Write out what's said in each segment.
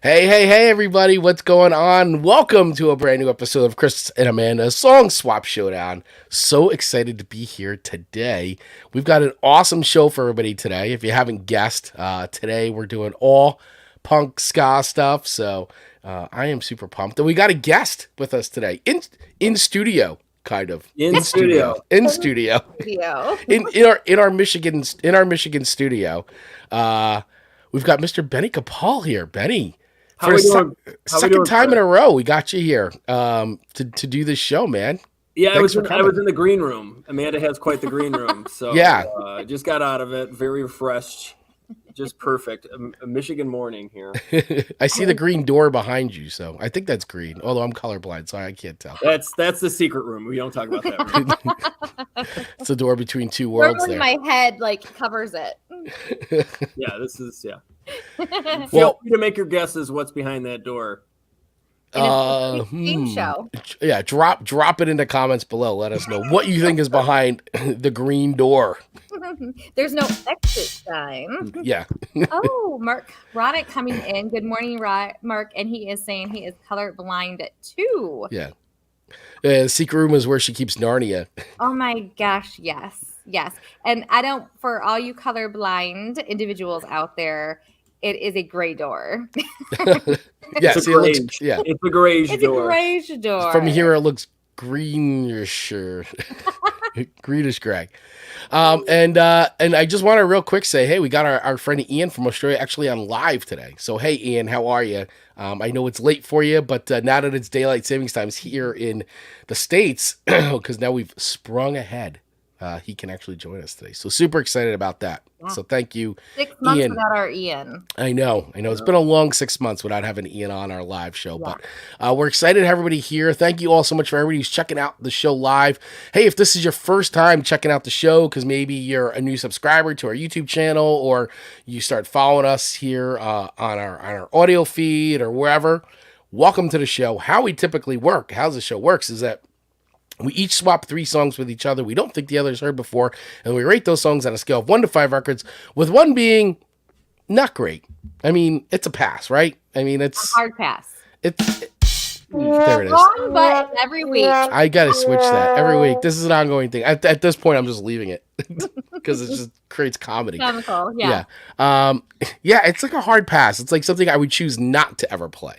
Hey, everybody, what's going on? Welcome to a brand new episode of Chris and Amanda's Song Swap Showdown. So excited to be here today. We've got an awesome show for everybody today. If you haven't guessed, today we're doing all punk ska stuff, so I am super pumped. And we got a guest with us today, in studio, kind of. In studio. In our Michigan studio. We've got Mr. Benny Capal here. Benny. For second time in a row, we got you here to do this show, man. Yeah, I was in the green room. Amanda has quite the green room. So yeah, just got out of it, very refreshed, just perfect. A Michigan morning here. I see the green door behind you, so I think that's green. Although I'm colorblind, so I can't tell. That's the secret room. We don't talk about that room. It's a door between two worlds. There. My head covers it. Yeah, this is Feel free to make your guesses. What's behind that door? Show. Yeah, drop it in the comments below. Let us know what you think is behind the green door. There's no exit sign. Yeah. Oh, Mark Roddick coming in. Good morning, Mark. And he is saying he is colorblind too. Yeah. The secret room is where she keeps Narnia. Oh my gosh, yes. And for all you colorblind individuals out there, it is a gray door. Yeah, it's a grayish door. It's a grayish door. From here, it looks greenish, greenish gray. And I just want to real quick say, hey, we got our friend Ian from Australia actually on live today. So, hey, Ian, how are you? I know it's late for you, but now that it's daylight savings times here in the States, because now we've sprung ahead. He can actually join us today. So super excited about that. Yeah. So thank you, 6 months Ian. Without our Ian. I know. It's been a long 6 months without having Ian on our live show, but we're excited to have everybody here. Thank you all so much for everybody who's checking out the show live. Hey, if this is your first time checking out the show, because maybe you're a new subscriber to our YouTube channel, or you start following us here on our audio feed or wherever, welcome to the show. How we typically work, how the show works is that we each swap 3 songs with each other we don't think the other's heard before, and we rate those songs on a scale of 1 to 5 records, with 1 being not great. I mean, it's a pass, right? I mean, it's a hard pass. There it is. Wrong button every week. I gotta switch that every week. This is an ongoing thing. At this point, I'm just leaving it because it just creates comedy. Comical, yeah. It's like a hard pass. It's like something I would choose not to ever play.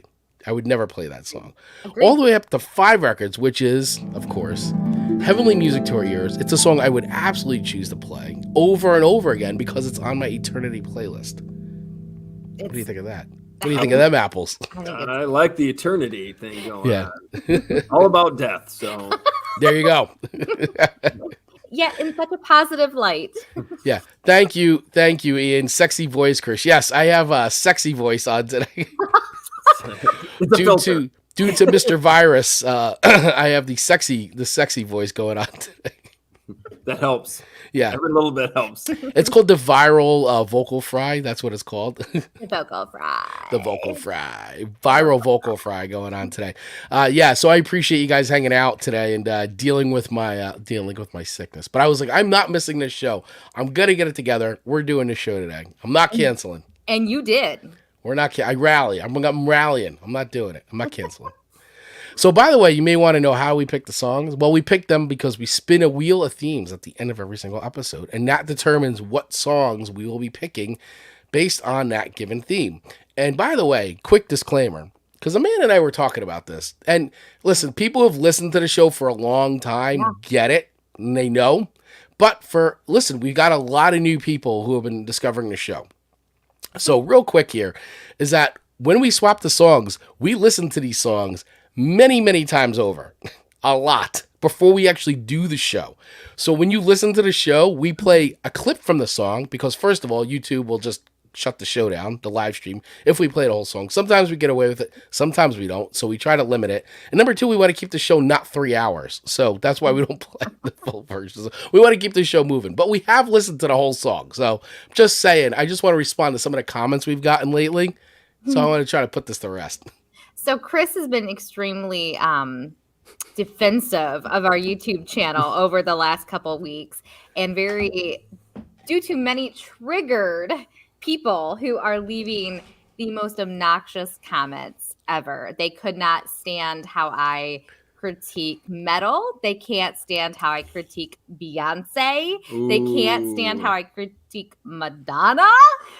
I would never play that song. Agreed. All the way up to 5 records, which is, of course, heavenly music to our ears. It's a song I would absolutely choose to play over and over again because it's on my eternity playlist. What do you think of that? What do you think of them apples? I like the eternity thing going on. Yeah. All about death, so. There you go. Yeah, in such a positive light. Yeah. Thank you, Ian. Sexy voice, Chris. Yes, I have a sexy voice on today. Due to Mr. Virus, I have the sexy voice going on today. That helps. Yeah, every little bit helps. It's called the viral vocal fry. That's what it's called. The vocal fry. The vocal fry. Viral vocal fry going on today. So I appreciate you guys hanging out today and dealing with my sickness. But I was like, I'm not missing this show. I'm gonna get it together. We're doing this show today. I'm not canceling. And you did. We're not. I rally. I'm rallying. I'm not doing it. I'm not canceling. So, by the way, you may want to know how we pick the songs. Well, we pick them because we spin a wheel of themes at the end of every single episode, and that determines what songs we will be picking based on that given theme. And by the way, quick disclaimer, because Amanda and I were talking about this, and listen, people who have listened to the show for a long time get it, and they know. But we've got a lot of new people who have been discovering the show. So real quick here is that when we swap the songs, we listen to these songs many, many times over, a lot, before we actually do the show. So when you listen to the show, we play a clip from the song because, first of all, YouTube will just shut the show down, the live stream, if we play the whole song. Sometimes we get away with it. Sometimes we don't. So we try to limit it. And number 2, we want to keep the show not 3 hours. So that's why we don't play the full version. We want to keep the show moving. But we have listened to the whole song. So just saying, I just want to respond to some of the comments we've gotten lately. So I want to try to put this to rest. So Chris has been extremely defensive of our YouTube channel over the last couple of weeks, and due to many triggered people who are leaving the most obnoxious comments ever. They could not stand how I critique metal. They can't stand how I critique Beyonce. They can't stand how I critique Madonna.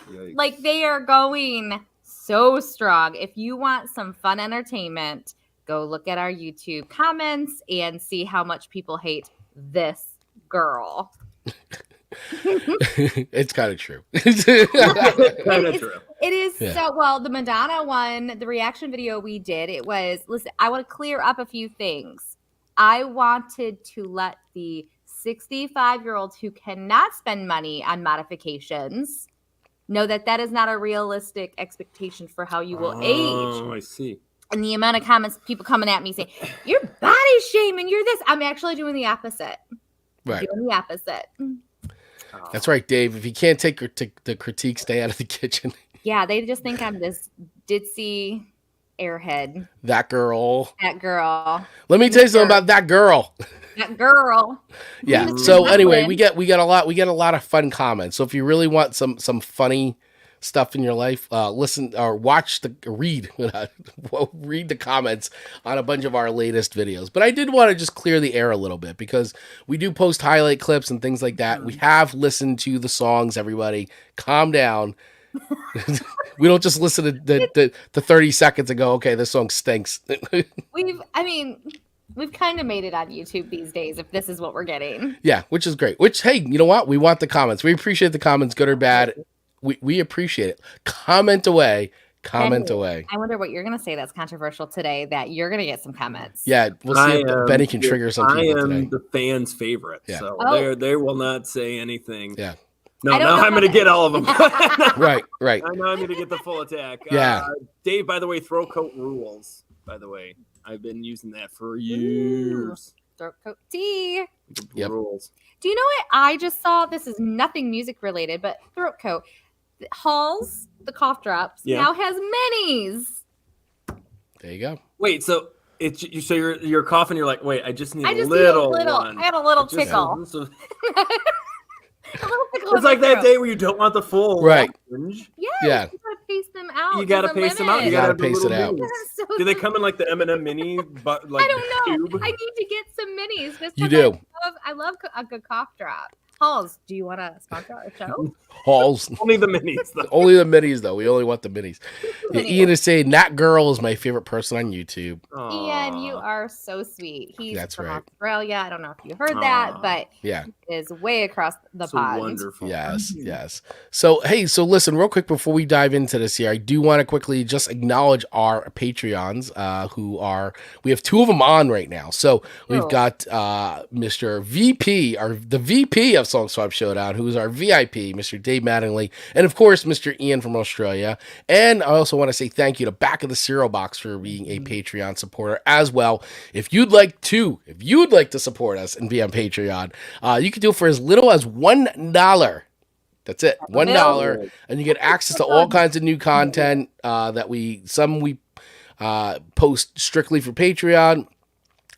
Yikes. Like, they are going so strong. If you want some fun entertainment, go look at our YouTube comments and see how much people hate this girl. It's kind of true. Kind of true. It is Yeah. so well. The Madonna one, the reaction video we did, it was, listen, I want to clear up a few things. I wanted to let the 65-year-olds who cannot spend money on modifications know that that is not a realistic expectation for how you will age. Oh, I see. And the amount of comments, people coming at me saying, "You're body shaming, you're this." I'm actually doing the opposite. Right. Doing the opposite. That's right, Dave. If you can't take the critique, stay out of the kitchen. Yeah, they just think I'm this ditzy airhead. That girl. That girl. Let me tell you something about that girl. That girl. Yeah. Mr. So anyway, Dublin. we get a lot of fun comments. So if you really want some funny stuff in your life, listen or watch read the comments on a bunch of our latest videos. But I did want to just clear the air a little bit because we do post highlight clips and things like that. We have listened to the songs. Everybody, calm down. We don't just listen to the 30 seconds and go, okay, this song stinks. We've kind of made it on YouTube these days if this is what we're getting. Yeah, which is great. Which, hey, you know what? We want the comments. We appreciate the comments, good or bad. We appreciate it. Comment away. Comment away. I wonder what you're going to say that's controversial today, that you're going to get some comments. Yeah, we'll see if Benny can trigger some people I am today. the fans' favorite, Yeah. so they will not say anything. Yeah. No, I don't now know I'm going to how get all of them. Right. I know I'm going to get the full attack. Yeah. Dave, by the way, throw coat rules, by the way. I've been using that for years. Throat coat tea. Yep. Rules. Do you know what I just saw? This is nothing music related, but throat coat. Halls, the cough drops, now has minis. There you go. Wait, so you're coughing. You're like, wait, I just need I a just little need a little. one. I got a little Just- tickle. A little tickle in It's my like that throat. day where you don't want the full Right. orange. Yes, Yeah. you gotta pace them out. You gotta There's a pace them out. limit. You gotta have the pace it little out. minis. So Do they come in like the M&M mini, but like I don't know. tube? I need to get some minis. Just You 'cause do. I love a good cough drop. Halls, do you want to sponsor our show? Halls. Only the minis, though. Only the minis, though. We only want the minis. Yeah, Minis. Ian is saying that girl is my favorite person on YouTube. Ian, you are so sweet. He's That's from right. Australia. I don't know if you heard that, Aw. but Yeah. is way across the So pond. wonderful. Yes, yes. So, hey, so listen, real quick before we dive into this here, I do want to quickly just acknowledge our Patreons we have two of them on right now. So we've Oh. got Mr. VP, the VP of Song Swap Showdown, who's our VIP, Mr. Dave Mattingly, and of course, Mr. Ian from Australia. And I also want to say thank you to Back of the Cereal Box for being a Patreon supporter as well. If you'd like to support us and be on Patreon, you can do it for as little as $1. That's it, $1, and you get access to all kinds of new content that we post strictly for Patreon.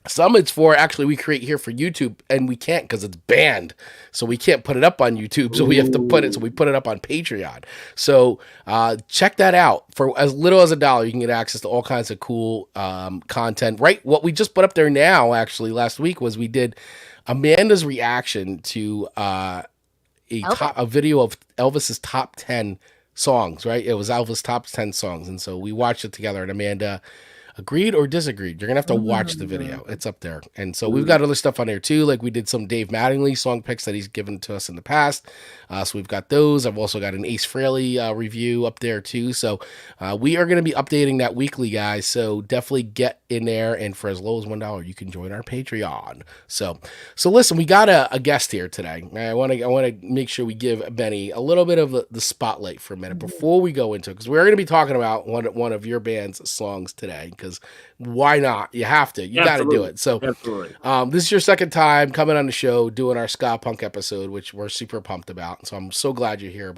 Some it's for actually we create here for YouTube, and we can't because it's banned, so we can't put it up on YouTube. So we have to put it up on Patreon. So check that out. For as little as $1, you can get access to all kinds of cool content. Right, what we just put up there now, actually last week, was we did Amanda's reaction to a video of Elvis's top 10 songs. Right, it was Elvis' top 10 songs, and so we watched it together. And Amanda agreed or disagreed. You're gonna have to watch the video. It's up there. And so we've got other stuff on there too. Like we did some Dave Mattingly song picks that he's given to us in the past. So we've got those. I've also got an Ace Frehley review up there too. So we are going to be updating that weekly, guys. So definitely get in there. And for as low as $1, you can join our Patreon. So listen, we got a guest here today. I want to make sure we give Benny a little bit of the spotlight for a minute before we go into it, because we're going to be talking about one of your band's songs today. Because why not? You have to. You got to do it. So Absolutely. this is your second time coming on the show doing our Ska Punk episode, which we're super pumped about. So I'm so glad you're here.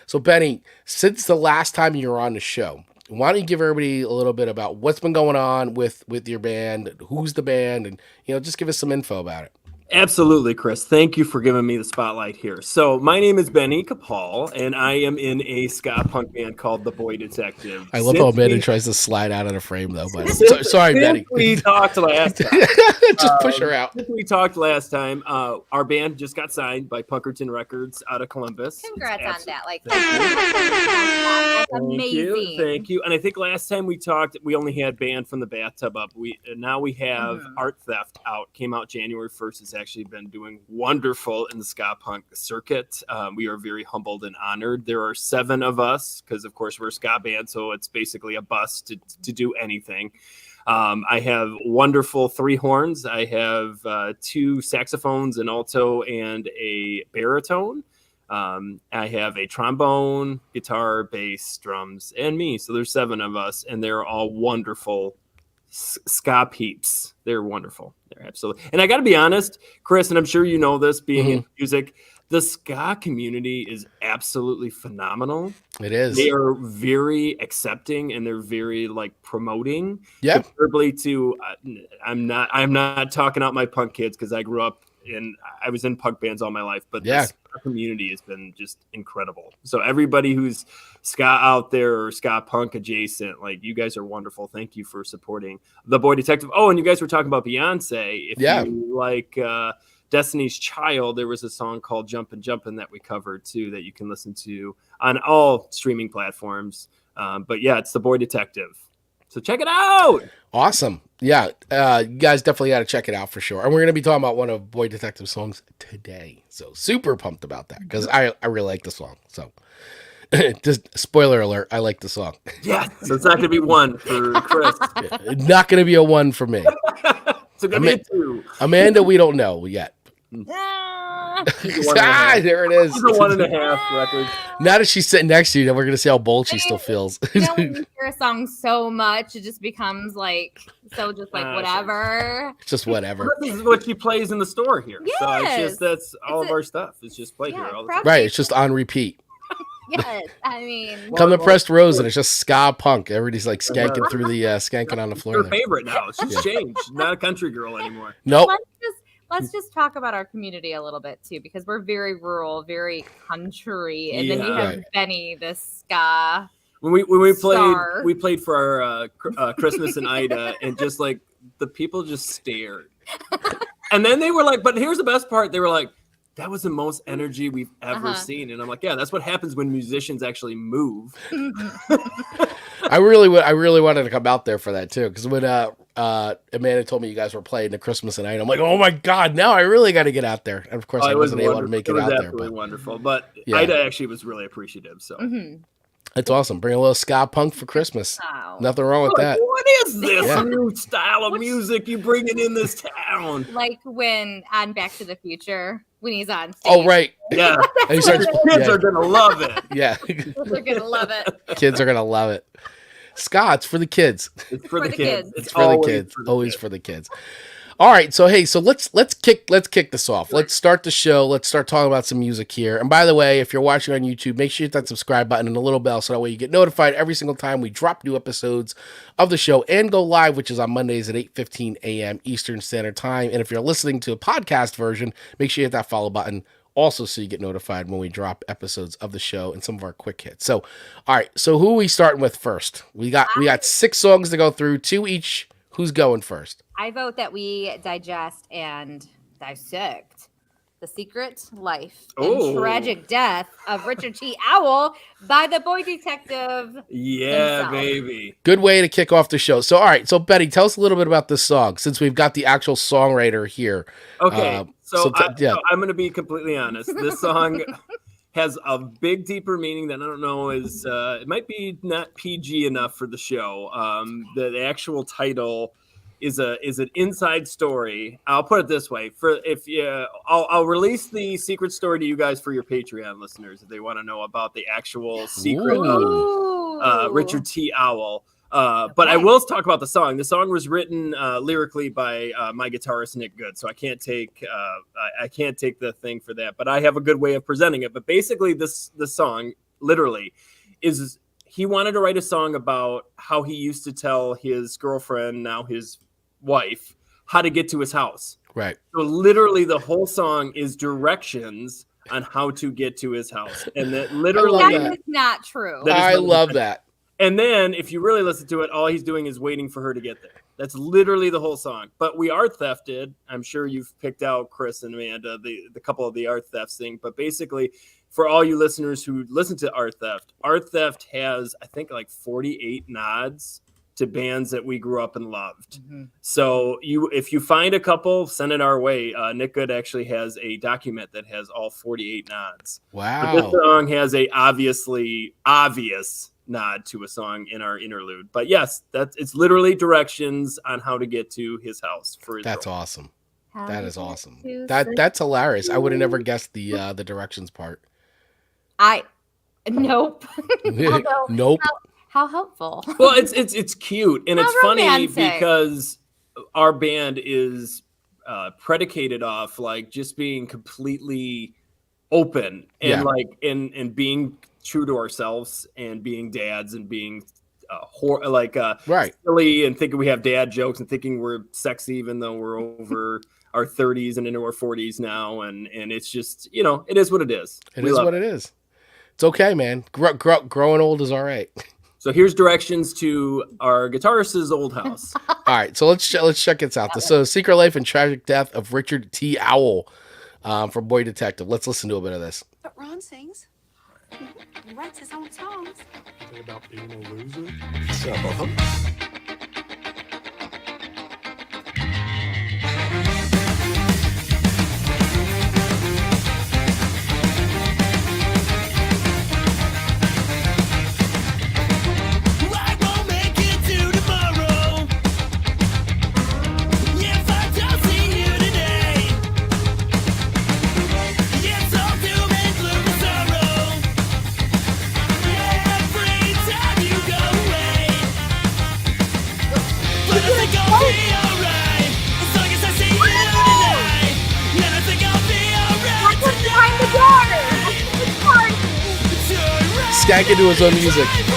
So Benny, since the last time you were on the show, why don't you give everybody a little bit about what's been going on with your band, who's the band, and just give us some info about it. Absolutely, Chris. Thank you for giving me the spotlight here. So my name is Benny Capal, and I am in a ska punk band called The Boy Detective. I love how Amanda tries to slide out of the frame, though. But sorry, since Betty. we talked last time. Just push her out. Since we talked last time, our band just got signed by Punkerton Records out of Columbus. Congrats on that. Like, Thank amazing. Thank you. And I think last time we talked, we only had Band from the Bathtub up. Now we have Art Theft out. Came out January 1st. It's actually been doing wonderful in the ska punk circuit. We are very humbled and honored. There are 7 of us because, of course, we're a ska band, so it's basically a bus to do anything. I have wonderful 3 horns. I have 2 saxophones, an alto, and a baritone. I have a trombone, guitar, bass, drums, and me. So there's 7 of us, and they're all wonderful ska peeps. They're wonderful. They're absolutely. And I got to be honest, Chris, and I'm sure you know this, being in music, the ska community is absolutely phenomenal. It is. They are very accepting and they're very like promoting. Yeah. Comparably to, I'm not talking out my punk kids because I grew up I was in punk bands all my life, but this community has been just incredible. So everybody who's ska out there or ska punk adjacent, like you guys are wonderful. Thank you for supporting The Boy Detective. Oh, and you guys were talking about Beyonce. If you like Destiny's Child, there was a song called Jumpin' Jumpin' that we covered too that you can listen to on all streaming platforms. But yeah, it's The Boy Detective. So check it out. Awesome. Yeah. You guys definitely got to check it out for sure. And we're going to be talking about one of Boy Detective songs today. So super pumped about that because I really like the song. So just spoiler alert, I like the song. Yeah. So it's not going to be 1 for Chris. Not going to be a 1 for me. So going to be a 2. Amanda, we don't know yet. There it is. She's a 1.5 record. Now that she's sitting next to you, then we're gonna see how bold she still feels. You know, when you hear a song so much, it just becomes like whatever. Just whatever. This is what she plays in the store here. Yes. So it's just that's all of our stuff. It's just played here all the time. Right. It's just on repeat. Yes, I mean, Come to Pressed Rose and it's just ska punk. Everybody's like skanking through the skanking on the floor. Her favorite now. She's changed. She's not a country girl anymore. Nope. Let's just talk about our community a little bit too, because we're very rural, very country, and then you have Benny, the ska. When we played for our Christmas in Ida, and just like the people just stared, and then they were like, "But here's the best part." They were like, "That was the most energy we've ever seen," and I'm like, "Yeah, that's what happens when musicians actually move." I really wanted to come out there for that too, because when Amanda told me you guys were playing the Christmas night, I'm like, oh my god, now I really got to get out there. And of course, I wasn't able to make it out there. It was absolutely wonderful, but Ida actually was really appreciative. So it's awesome. Bring a little ska punk for Christmas. Wow. Nothing wrong with that. What is this new style of music you bringing in this town? Like when on Back to the Future, when he's on stage. Oh right, yeah. And he starts, kids are gonna love it. Yeah, they're gonna love it. Kids are gonna love it. Ska, it's for the kids. It's for the kids. It's for the kids. Always for the kids. All right, so hey, so let's kick this off. Let's start the show. Let's start talking about some music here. And by the way, if you're watching on YouTube, make sure you hit that subscribe button and the little bell so that way you get notified every single time we drop new episodes of the show and go live, which is on Mondays at 8:15 a.m. Eastern Standard Time. And if you're listening to a podcast version, make sure you hit that follow button also so you get notified when we drop episodes of the show and some of our quick hits. So, all right, so who are we starting with first? We got 6 songs to go through, 2 each. Who's going first? I vote that we digest and dissect The Secret Life and Tragic Death of Richard T. Owl by the Boy Detective. Yeah, himself. baby. Good way to kick off the show. So, all right. So, Betty, tell us a little bit about this song since we've got the actual songwriter here. Okay. So I'm going to be completely honest. This song has a big, deeper meaning that I don't know is, it might be not PG enough for the show. The actual title is an inside story. I'll put it this way: I'll release the secret story to you guys for your Patreon listeners if they want to know about the actual secret of Richard T. Owl. But I will talk about the song. The song was written lyrically by my guitarist Nick Good, so I can't take the thing for that. But I have a good way of presenting it. But basically, the song literally is he wanted to write a song about how he used to tell his girlfriend, now his wife, how to get to his house. Right. So literally the whole song is directions on how to get to his house. And that literally that. is not true. I love that. And then if you really listen to it, all he's doing is waiting for her to get there. That's literally the whole song. But we art thefted. I'm sure you've picked out, Chris and Amanda, the couple of the art thefts thing. But basically, for all you listeners who listen to Art Theft has, I think, like 48 nods to bands that we grew up and loved. Mm-hmm. So if you find a couple, send it our way. Nick Good actually has a document that has all 48 nods. Wow. But this song has a obvious nod to a song in our interlude. But yes, it's literally directions on how to get to his house for his That's girl. awesome. That is awesome. That's hilarious. I would have never guessed the directions part. Nope. Nope. How helpful. Well, it's cute, and it's romantic. Funny because our band is predicated off like just being completely open and and being true to ourselves and being dads and being silly and thinking we have dad jokes and thinking we're sexy even though we're over our 30s and into our 40s now, and it's just it is what it is. It is. It's okay, man. Growing old is all right. So here's directions to our guitarist's old house. All right, so let's check this out. So, Secret Life and Tragic Death of Richard T. Owl from Boy Detective. Let's listen to a bit of this. But Ron sings. He writes his own songs. Is it about being a loser? So, Skank into his own music. It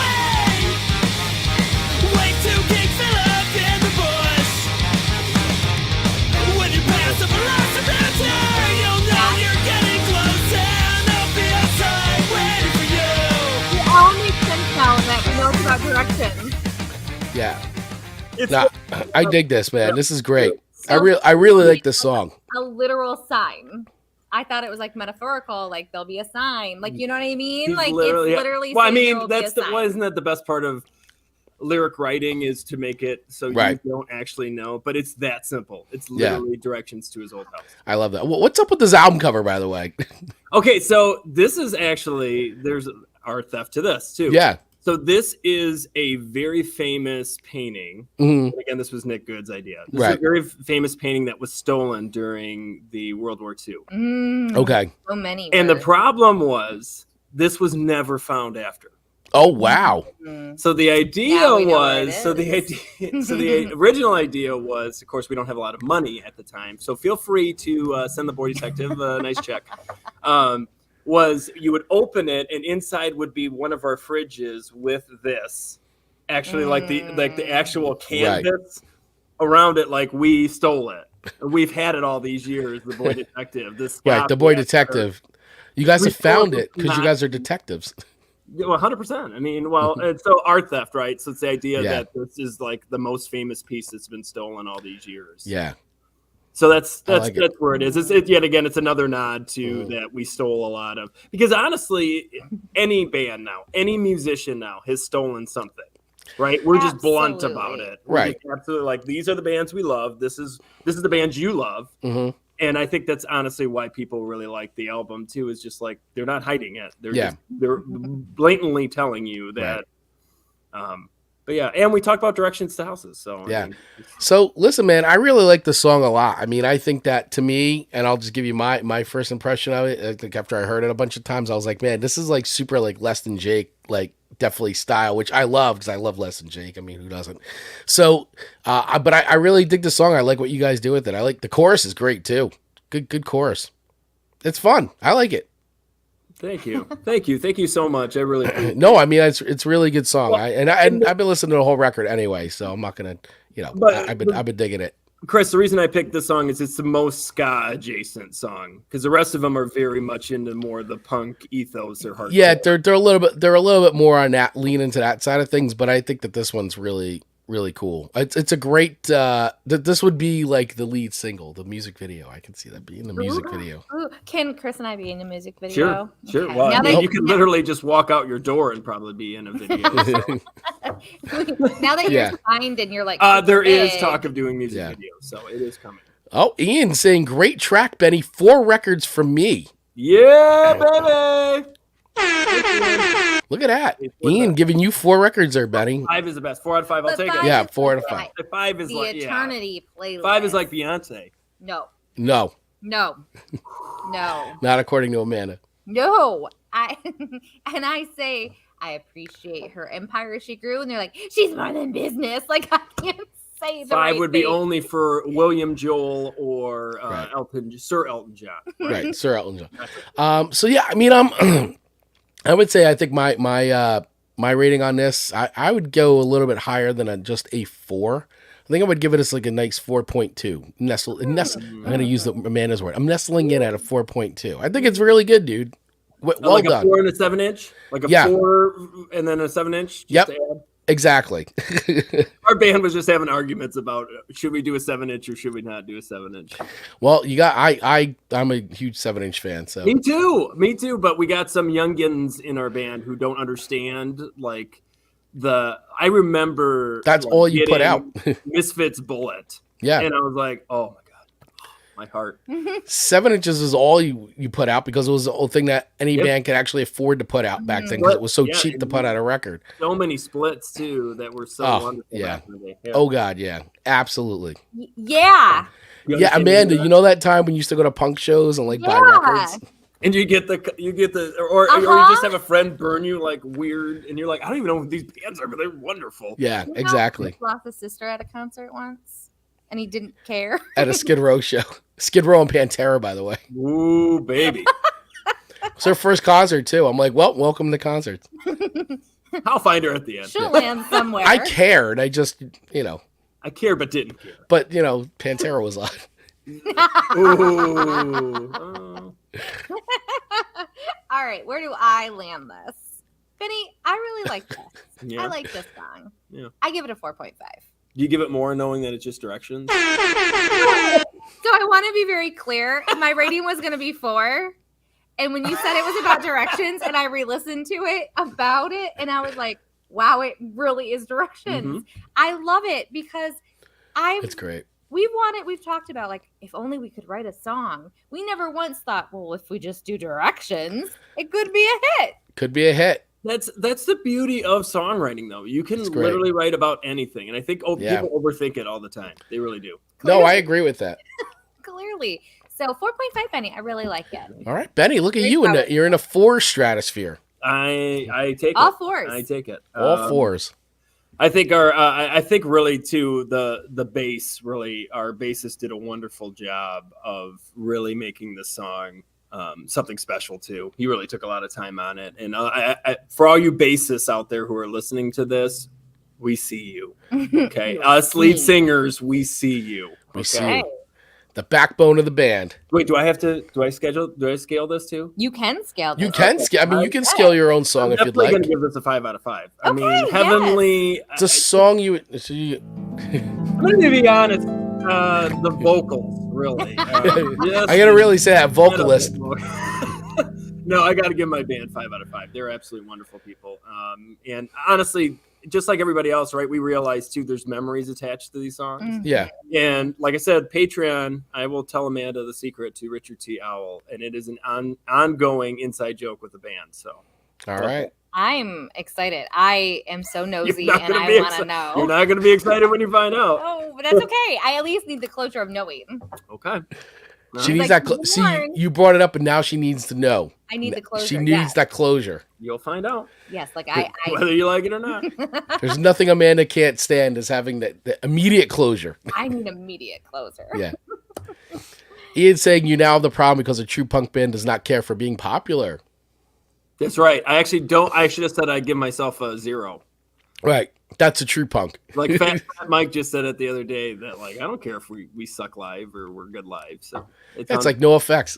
all makes sense now that we know it's about directions. Yeah. I dig this, man. This is great. I really like this song. A literal sign. I thought it was like metaphorical, like there'll be a sign, like you know what I mean. Like it's literally. Well, I mean, isn't that the best part of lyric writing is to make it so you don't actually know, but it's that simple. It's literally directions to his old house. I love that. What's up with this album cover, by the way? Okay, so this is actually there's art theft to this too. Yeah. So this is a very famous painting. Mm-hmm. Again, this was Nick Good's idea. This is a very famous painting that was stolen during the World War II. Okay. So many. And the problem was this was never found after. Oh wow. So the idea was the original idea was, of course, we don't have a lot of money at the time. So feel free to send the Boy Detective a nice check. Was you would open it and inside would be one of our fridges with this actually like the actual canvas around it, like we stole it. We've had it all these years. The Boy Detective, the Boy Detective. You guys have found it because you guys are detectives. 100%. I mean, it's so art theft, right? So it's the idea that this is like the most famous piece that's been stolen all these years. Yeah. So that's where it is. It's yet again, it's another nod to that we stole a lot of, because honestly, any band now, any musician now has stolen something, right? We're just blunt about it. Right. Absolutely. Like, these are the bands we love. This is the bands you love. Mm-hmm. And I think that's honestly why people really like the album too, is just like, they're not hiding it. They're blatantly telling you that, but yeah, and we talk about directions to houses. So yeah. So listen, man, I really like the song a lot. I mean, I think that to me, and I'll just give you my first impression of it. Like after I heard it a bunch of times, I was like, man, this is like super like Less Than Jake, like definitely style, which I love because I love Less Than Jake. I mean, who doesn't? So, but I really dig the song. I like what you guys do with it. I like the chorus is great too. Good chorus. It's fun. I like it. Thank you so much. I really no, I mean it's really good song. Well, I've been listening to the whole record anyway, so I'm not gonna, but I've been digging it. Chris, the reason I picked this song is it's the most ska adjacent song because the rest of them are very much into more the punk ethos or hardcore. Yeah, they're a little bit more on that, lean into that side of things, but I think that this one's really cool. It's a great this would be like the lead single, the music video. I can see that being the music video. Ooh, can Chris and I be in the music video? Sure. Okay. Well, Now I mean, that- you can literally just walk out your door and probably be in a video. So. now that Yeah. you're signed and you're like, There is big. talk of doing music Yeah. videos, so it is coming. Oh, Ian saying great track, Benny. 4 records from me. Yeah, baby. Look at that. What's Ian that? giving you 4 records there, Benny. 5 is the best. 4 out of 5. I'll But take five it. Yeah, is 4 out of like 5. 5 is the like eternity playlist. 5 is like Beyonce. no, No, no. not according to Amanda. I say I appreciate her empire as she grew, and they're like, she's more than business. Like I can't say the 5 right would be thing. only for William Joel or Right. Sir Elton John. Right, Sir Elton John. So yeah, I mean, I would say I think my rating on this, I would go a little bit higher than just a 4. I think I would give it like a nice 4.2. I'm going to use Amanda's word. I'm nestling in at a 4.2. I think it's really good, dude. Well like done. a 4 and a 7-inch? Like a Yeah. 4 and then a 7-inch? Yep. Exactly. Our band was just having arguments about should we do a 7-inch or should we not do a 7-inch? Well, you got I'm a huge 7-inch fan, so Me too. But we got some youngins in our band who don't understand like I remember that's like, all you put getting out. Misfits Bullet. Yeah. And I was like, oh my God, my heart. 7 inches is all you put out because it was the only thing that any Yep. band could actually afford to put out back then because it was so Yeah, cheap to and put out a record. So many splits too that were so Oh, wonderful yeah. back in the day. Yeah. Oh God, yeah, absolutely. Yeah. You Yeah, understand Amanda, that? you know that time when you used to go to punk shows and like buy Yeah. records? And you get the or you just have a friend burn you like weird, and you're like, I don't even know what these bands are, but they're wonderful. Yeah, You know, Exactly. Chris lost his sister at a concert once, and he didn't care. At a Skid Row show. Skid Row and Pantera, by the way. Ooh, baby. It's her first concert too. I'm like, well, welcome to concerts. I'll find her at the end. She'll land somewhere. I cared. I just, I care but didn't care. but Pantera was on. Ooh. Oh. All right, where do I land this? Benny, I really like this. Yeah. I like this song. Yeah. I give it a 4.5. Do you give it more knowing that it's just directions? So I want to be very clear. My rating was going to be 4. And when you said it was about directions and I re-listened to it about it and I was like, wow, it really is directions. I love it because It's great. we've talked about like, if only we could write a song. We never once thought, well, if we just do directions, it could be a hit. Could be a hit. That's the beauty of songwriting, though. You can It's great. literally write about anything, and I think Yeah. people overthink it all the time. They really do. No, I agree with that. Clearly. So 4.5, Benny. I really like it. All right, Benny, look at Great you. job. You're in a 4 stratosphere. I take All it. 4s. I take it. All 4s. I think I think really too the bass really our bassist did a wonderful job of really making the song something special too. He really took a lot of time on it, and I, for all you bassists out there who are listening to this, we see you. Okay, us lead singers, we see you. We see Okay? you. The backbone of the band. Wait, do I scale this too? You can scale this. You can scale. I mean, you can scale your own song I'm if you'd definitely like. gonna give this a 5 out of 5. I mean, Okay, Heavenly. It's a song you. I'm gonna be honest. The vocals, really. I gotta really say that vocalist. No, I gotta give my band 5 out of 5. They're absolutely wonderful people. And honestly, just like everybody else, right? We realize too, there's memories attached to these songs. Yeah. And like I said, Patreon, I will tell Amanda the secret to Richard T. Owl, and it is an ongoing inside joke with the band. So, All right. I'm excited. I am so nosy You're not and gonna I be want to know. you're not gonna be excited when you find out. Oh, but that's okay. I at least need the closure of knowing. Okay. She needs like, that. See, warn. you brought it up, and now she needs to know. I need the closure. She needs yes. that closure. You'll find out Yes, like I whether you like it or not. There's nothing Amanda can't stand is having the immediate closure. I need immediate closure. Yeah. Ian's saying you now have the problem because a true punk band does not care for being popular. That's right. I actually don't. I should have said I'd give myself a 0. Right. That's a true punk. Like Fat Mike just said it the other day that like I don't care if we suck live or we're good live. So It's like no effects.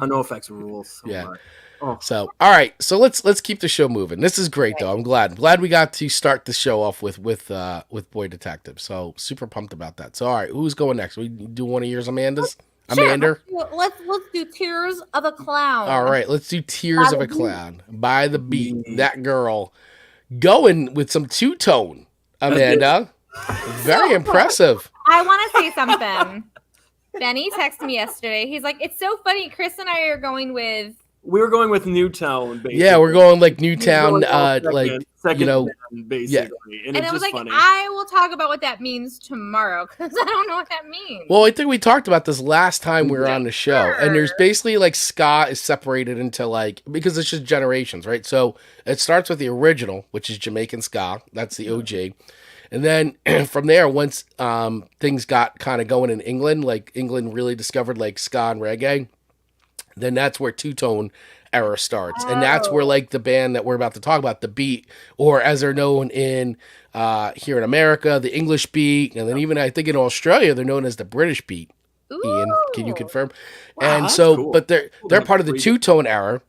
no effects rules. So Yeah. much. Oh. So all right, so let's keep the show moving. This is great though. I'm glad we got to start the show off with Boy Detective. So super pumped about that. So all right, who's going next? We do one of yours, Amanda's. Sure, Amanda. let's do Tears of a Clown. All right, let's do Tears of a Clown by the beat. That girl going with some two-tone. Amanda, very impressive. I want to say something. Benny texted me yesterday. He's like, "It's so funny. Chris and I are going with." We were going with Newtown, basically. Yeah, we're going like Newtown, second you know, band, basically. And it's I was just like, funny. I will talk about what that means tomorrow because I don't know what that means. Well, I think we talked about this last time we were on the show, and there's basically like ska is separated into like, because it's just generations, right? So it starts with the original, which is Jamaican ska. That's the OG. And then from there, once things got kind of going in England, like England really discovered like ska and reggae, then that's where two-tone era starts. And that's where like the band that we're about to talk about, the Beat, or as they're known in here in America, the English Beat, and then even I think in Australia, they're known as the British Beat. Ooh. Ian, can you confirm? Wow, And that's so, cool. but they're part of the two-tone era.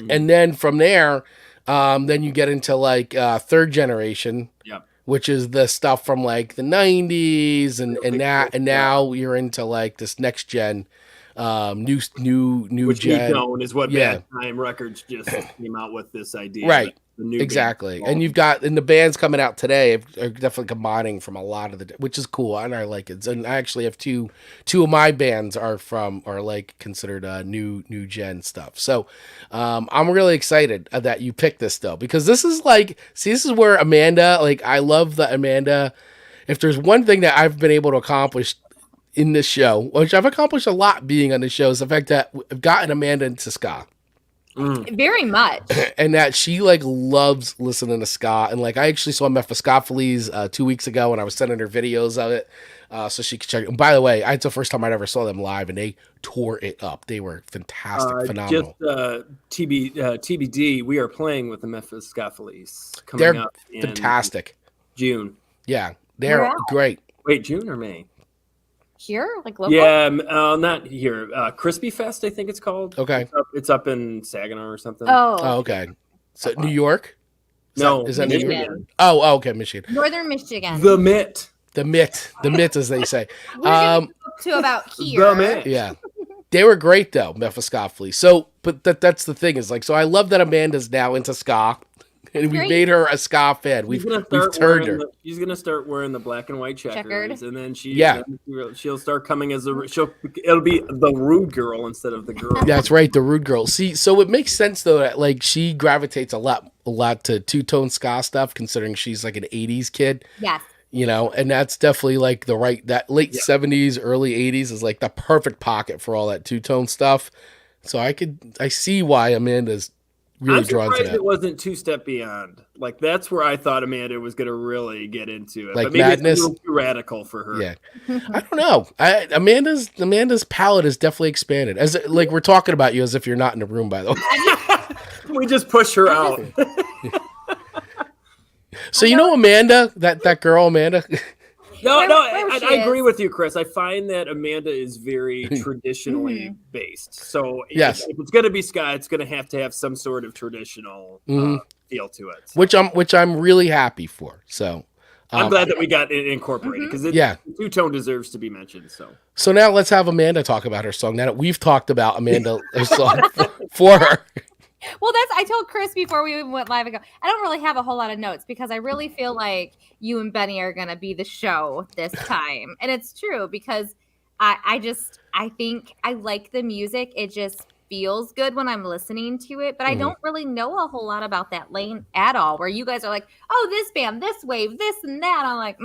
And then from there, then you get into like third generation. Yep. Which is the stuff from like the 90s and now you're into like this next gen new Which gen. Newtown is what Yeah. Bad Time Records just came out with this idea. Right. The new Exactly. band. And you've got, and the bands coming out today are definitely combining from a lot of the, which is cool. And I like it. And I actually have two of my bands are like considered new gen stuff. So I'm really excited that you picked this though, because this is like, see, this is where Amanda, like, I love that Amanda, if there's one thing that I've been able to accomplish in this show, which I've accomplished a lot being on the show, is the fact that I've gotten Amanda into ska. Very much. And that she like loves listening to ska, and like I actually saw Mephistopheles 2 weeks ago, and I was sending her videos of it, so she could check it. And by the way, it's the first time I ever saw them live, and they tore it up. They were fantastic, phenomenal. Just TBD, we are playing with the Mephistopheles coming They're up in fantastic. June. Yeah, they're Wow. great. Wait, June or May? Here, like local. Yeah, not here. Crispy Fest, I think it's called. Okay. It's up in Saginaw or something. Oh, okay. So New York? Is that New York? Michigan. Oh, okay, Michigan. Northern Michigan. The Mitt. The Mitt, as they say. We're gonna go to about here. The Mitt. Yeah. They were great though, Mephistopheles. So, but that's the thing is like, so I love that Amanda's now into ska, and we Great. made her a ska fan. We've turned her. She's gonna start wearing the black and white Checkered. checkers, and then she'll start coming as it'll be the rude girl instead of the girl. That's right, the rude girl. See, so it makes sense though that like she gravitates a lot to two-tone ska stuff, considering she's like an '80s kid. Yes. You know, and that's definitely like that late 70s, early 80s is like the perfect pocket for all that two-tone stuff. So I see why Amanda's really I'm drawn to surprised that. it wasn't Two Step Beyond. Like that's where I thought Amanda was gonna really get into it. Like but maybe Madness? it's a little too radical for her. Yeah, I don't know. Amanda's palette is definitely expanded. As like we're talking about you as if you're not in the room, by the way. We just push her out. So you know Amanda, that girl Amanda. No, Where I she agree is. with you, Chris. I find that Amanda is very traditionally based. So Yes. if it's going to be ska, it's going to have some sort of traditional feel to it. which I'm really happy for. So I'm glad that we got it incorporated because two-tone deserves to be mentioned. So now let's have Amanda talk about her song. Now that we've talked about Amanda's song for her. Well, I told Chris before we even went live ago, I don't really have a whole lot of notes because I really feel like you and Benny are going to be the show this time. And it's true because I think I like the music. It just feels good when I'm listening to it, but I don't really know a whole lot about that lane at all, where you guys are like, oh, this band, this wave, this and that. I'm like,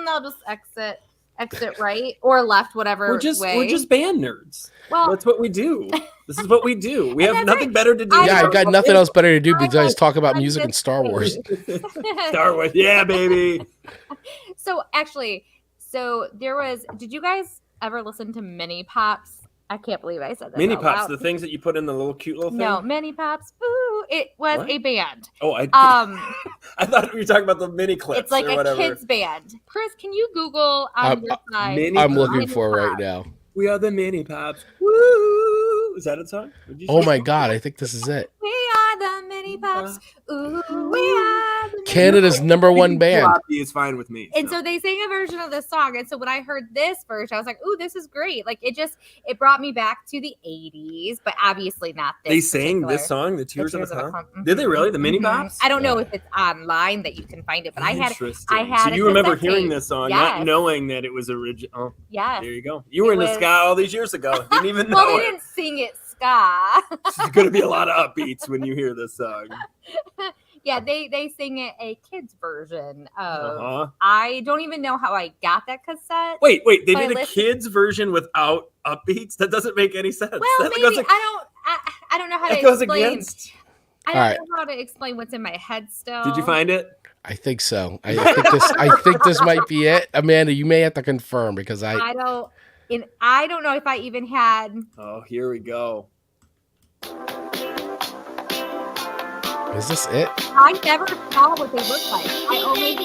I'll just exit right or left, whatever We're just way. band nerds. Well, That's what we do. This is what we do. We have that's nothing right. better to do. Yeah, I've got nothing else better to do besides talk about music and Star Wars. Star Wars. Yeah, baby. So actually, did you guys ever listen to Mini Pops? I can't believe I said that. Mini out Pops, loud. the things that you put in the little cute little thing. No, Mini Pops. Ooh, it was What? a band. Oh, I thought we were talking about the mini clips. It's like or a whatever. kids band. Chris, can you Google on your side? Mini I'm Pops. looking for it right now. We are the mini pops. Woo! Is that a song? Oh my God, I think this is it. We are the mini pops. Ooh, we are the Canada's #1 band. Floppy is fine with me. And so they sang a version of the song. And so when I heard this version, I was like, ooh, this is great. Like it brought me back to the 80s, but obviously not this. They sang particular. this song, The Tears of a Clown? Clown. Did they really? The mini Mhm. pops? I don't know if it's online that you can find it, but I had Interesting. a So you remember cassette hearing tape. this song, Yes. not knowing that it was original. Oh, Yes. there you go. You were It in the was- ska all these years ago. Didn't even know Well, they it. didn't sing it ska. There's going to be a lot of upbeats when you hear this song. Yeah, they sing it a kids version of. Uh-huh. I don't even know how I got that cassette. Wait, they So I did a listened- kids version without upbeats? That doesn't make any sense. Well, that maybe goes, I don't know how that to goes explain. against. I don't Alright. know how to explain what's in my head still. Did you find it? I think so. I think this might be it. Amanda, you may have to confirm because I don't know if I even had. Oh, here we go. is this it? I never saw what they looked like. I only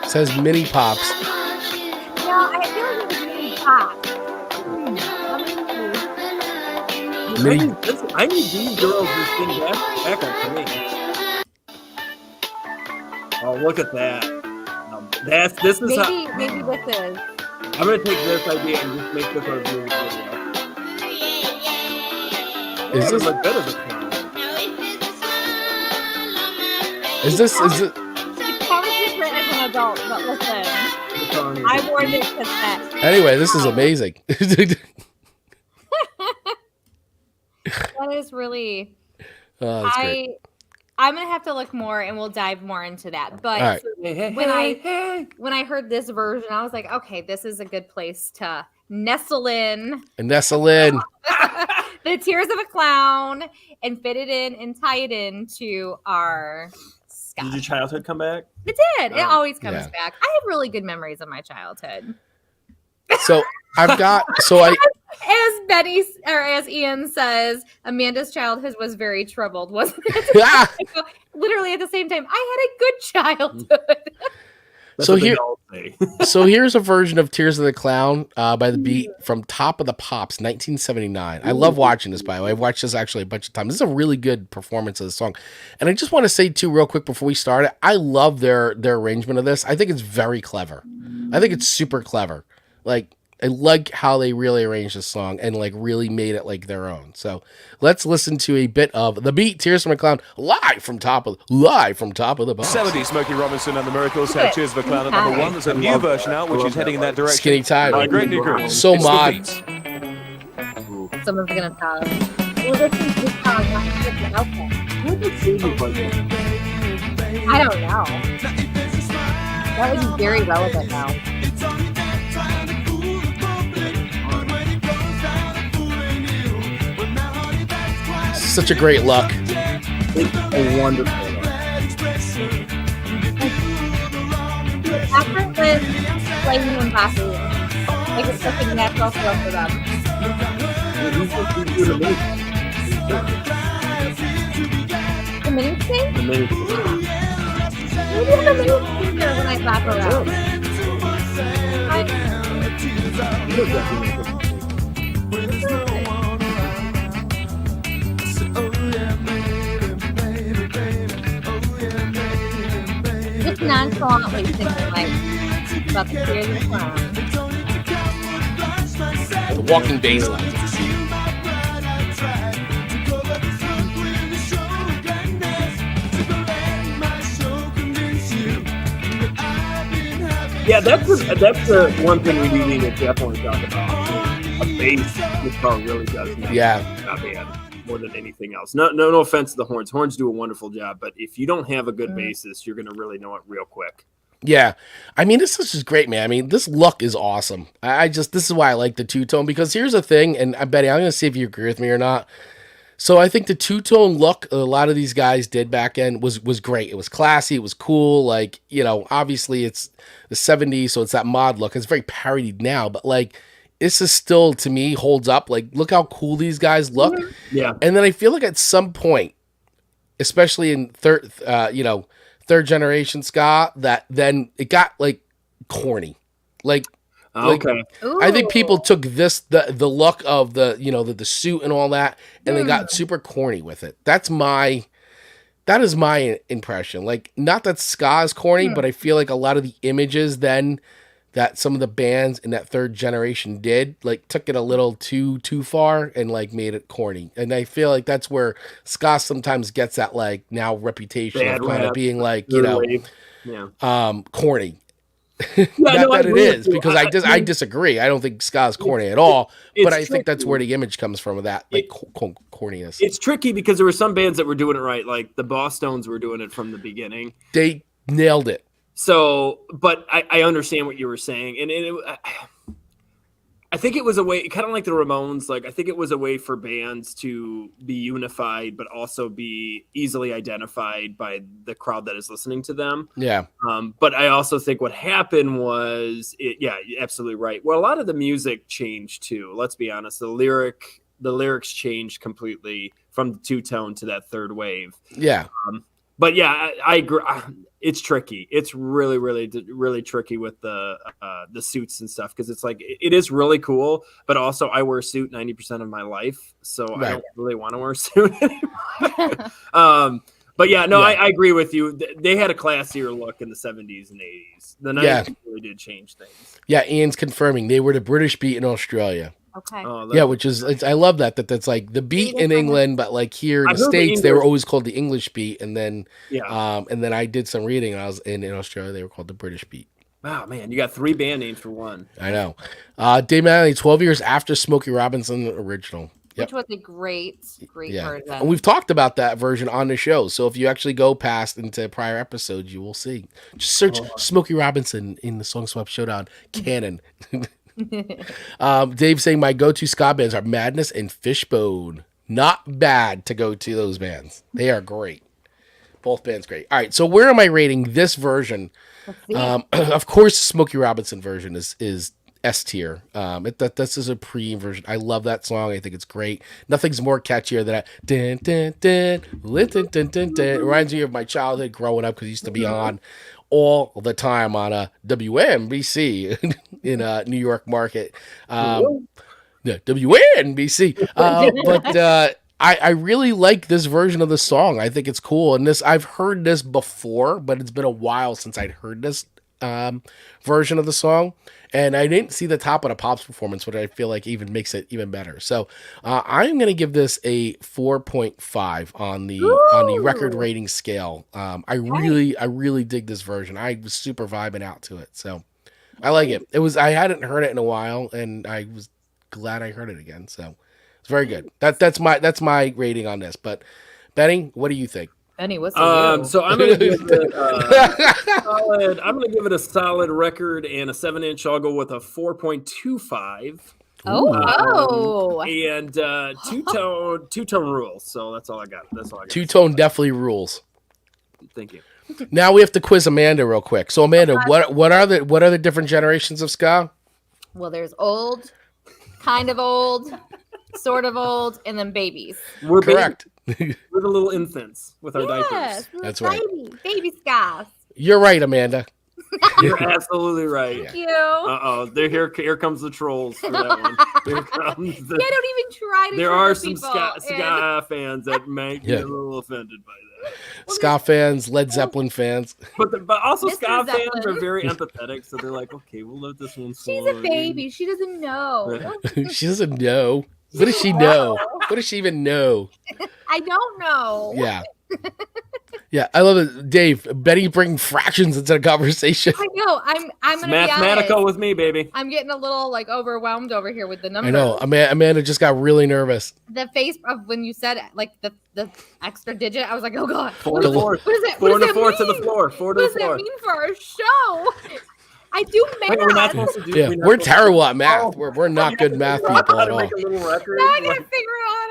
It says mini pops. I feel like it was really hot. Mini, I need these girls to sing back up for me. Oh, look at that. This is how, Maybe this is. I'm going to take this idea and just make this our music video. Is It this look good as a clown. is this It's probably different as an adult, but listen, I wore this cassette. anyway, this is amazing. That is really. Oh, that's great. I'm gonna have to look more, and we'll dive more into that. But All right. when I heard this version, I was like, okay, this is a good place to nestle in. And nestle in. The Tears of a Clown and fit it in and tie it into our ska. Did your childhood come back? It did. It Oh, always comes yeah. back. I have really good memories of my childhood. So I As Betty or as Ian says, Amanda's childhood was very troubled, wasn't it? Literally at the same time, I had a good childhood. That's So what they here- all say. So here's a version of Tears of the Clown by the Beat from Top of the Pops, 1979. I love watching this, by the way. I've watched this actually a bunch of times. This is a really good performance of the song. And I just want to say, too, real quick before we start it, I love their arrangement of this. I think it's very clever. I think it's super clever. Like, I like how they really arranged this song and, like, really made it, like, their own. So let's listen to a bit of The Beat, Tears from a Clown, live from Top of the Pops. 70s, Smokey Robinson and the Miracles have Tears of a Clown at number 1. There's a new version out, which is heading in that direction. Skinny Tie. By a great new group. So It's The mod. Beat. Someone's gonna tell us. Well, this is the song, not just the outfit. I don't know. That would be very relevant now. Such a great look. A wonderful one. After this, playing them happy. Like it's such a natural flow for them. The mini thing? Maybe the mini thing there when I clap around. Just nonchalantly thinking like about the Tears of the Clown. The walking bass line. Yeah, that's the one thing we do need to definitely talk about. A bass guitar really does make Yeah. a band more than anything else. No offense to the horns. Horns do a wonderful job, but if you don't have a good bassist, you're going to really know it real quick. Yeah. I mean, this is just great, man. I mean, this look is awesome. This is why I like the two-tone, because here's the thing, and Betty, I'm going to see if you agree with me or not. So I think the two-tone look a lot of these guys did back then was great. It was classy. It was cool. Like, you know, obviously it's the 70s, so it's that mod look. It's very parodied now, but like this is still, to me, holds up. Like, look how cool these guys look. Yeah. And then I feel like at some point, especially in third generation ska, that then it got like corny. Like, Okay. I think people took the look of the suit and all that, and they got super corny with it. That is my impression. Like, not that ska is corny, but I feel like a lot of the images then that some of the bands in that third generation did, like, took it a little too far and like made it corny. And I feel like that's where ska sometimes gets that like now reputation Bad of kind of rap, being like, corny. Not that it is, because I disagree. I don't think ska is corny at all, but I think that's where the image comes from, of that like corniness. It's tricky because there were some bands that were doing it right, like the Bosstones were doing it from the beginning. They nailed it. So, but I understand what you were saying, and I think it was a way, kind of like the Ramones. Like, I think it was a way for bands to be unified, but also be easily identified by the crowd that is listening to them. Yeah. But I also think what happened was, you're absolutely right. Well, a lot of the music changed too. Let's be honest. The lyrics changed completely from the two-tone to that third wave. Yeah. But yeah, I agree. It's tricky. It's really, really, really tricky with the suits and stuff, because it's like, it is really cool, but also I wear a suit 90% of my life, so I don't really want to wear a suit anymore. But yeah, no, I agree with you. They had a classier look in the 70s and 80s. The 90s really did change things. Yeah, Ian's confirming they were the British beat in Australia. Okay. Which is, I love that's like the beat in England, but like here in the States, they were always called the English beat, and then I did some reading, and I was in Australia, they were called the British beat. Wow, man, you got 3 band names for one. I know. Dave Mattingly, 12 years after Smokey Robinson original. Which was a great version. And we've talked about that version on the show. So if you actually go past into prior episodes, you will see. Just search Smokey Robinson in the Song Swap Showdown canon. Dave saying my go-to ska bands are Madness and Fishbone. Not bad to go to those bands. They are great. Both bands great. All right, so where am I rating this version? Of course, the Smokey Robinson version is S tier. This is a pre version. I love that song. I think it's great. Nothing's more catchier than that. Dun, dun, dun, dun, dun, dun, dun. It reminds me of my childhood growing up, because it used to be on all the time on WNBC in New York Market. WNBC. But I really like this version of the song. I think it's cool. And I've heard this before, but it's been a while since I'd heard this version of the song. And I didn't see the Top of the Pops performance, which I feel like even makes it even better. So I'm going to give this a 4.5 on the record rating scale. I really dig this version. I was super vibing out to it. So I like it. I hadn't heard it in a while, and I was glad I heard it again. So it's very good. That's my rating on this. But Benny, what do you think? Benny, what's so I'm gonna give it solid. I'm gonna give it a solid record and a 7-inch. I'll go with a 4.25. And two-tone rules. So that's all I got. Two-tone definitely rules. Thank you. Now we have to quiz Amanda real quick. So Amanda, what are the different generations of ska? Well, there's old, kind of old, sort of old, and then babies. We're correct. We're the little infants with our diapers. That's right. Baby ska. You're right, Amanda. You're absolutely right. Thank you. Here comes the trolls for that one. Here comes don't even try to. There are some ska fans that might be a little offended by that. Ska fans, Led Zeppelin fans, but also ska fans are very empathetic, so they're like, okay, we'll let this one slide. She's a baby. She doesn't know. She doesn't know. What does she know? What does she even know? I don't know. Yeah. Yeah, I love it. Dave, Betty bringing fractions into the conversation. I know. I'm gonna mathematical be honest. with me, baby. I'm getting a little overwhelmed over here with the numbers. I know. Amanda just got really nervous. The face of when you said the extra digit, I was like, oh god. 4 to 4. What is it? 4 to 4 to the floor. 4 to the floor. What does that mean for our show? I do math. Wait, we're not supposed to do. We're terrible at math. We're not good math people at all. Now I gotta figure out.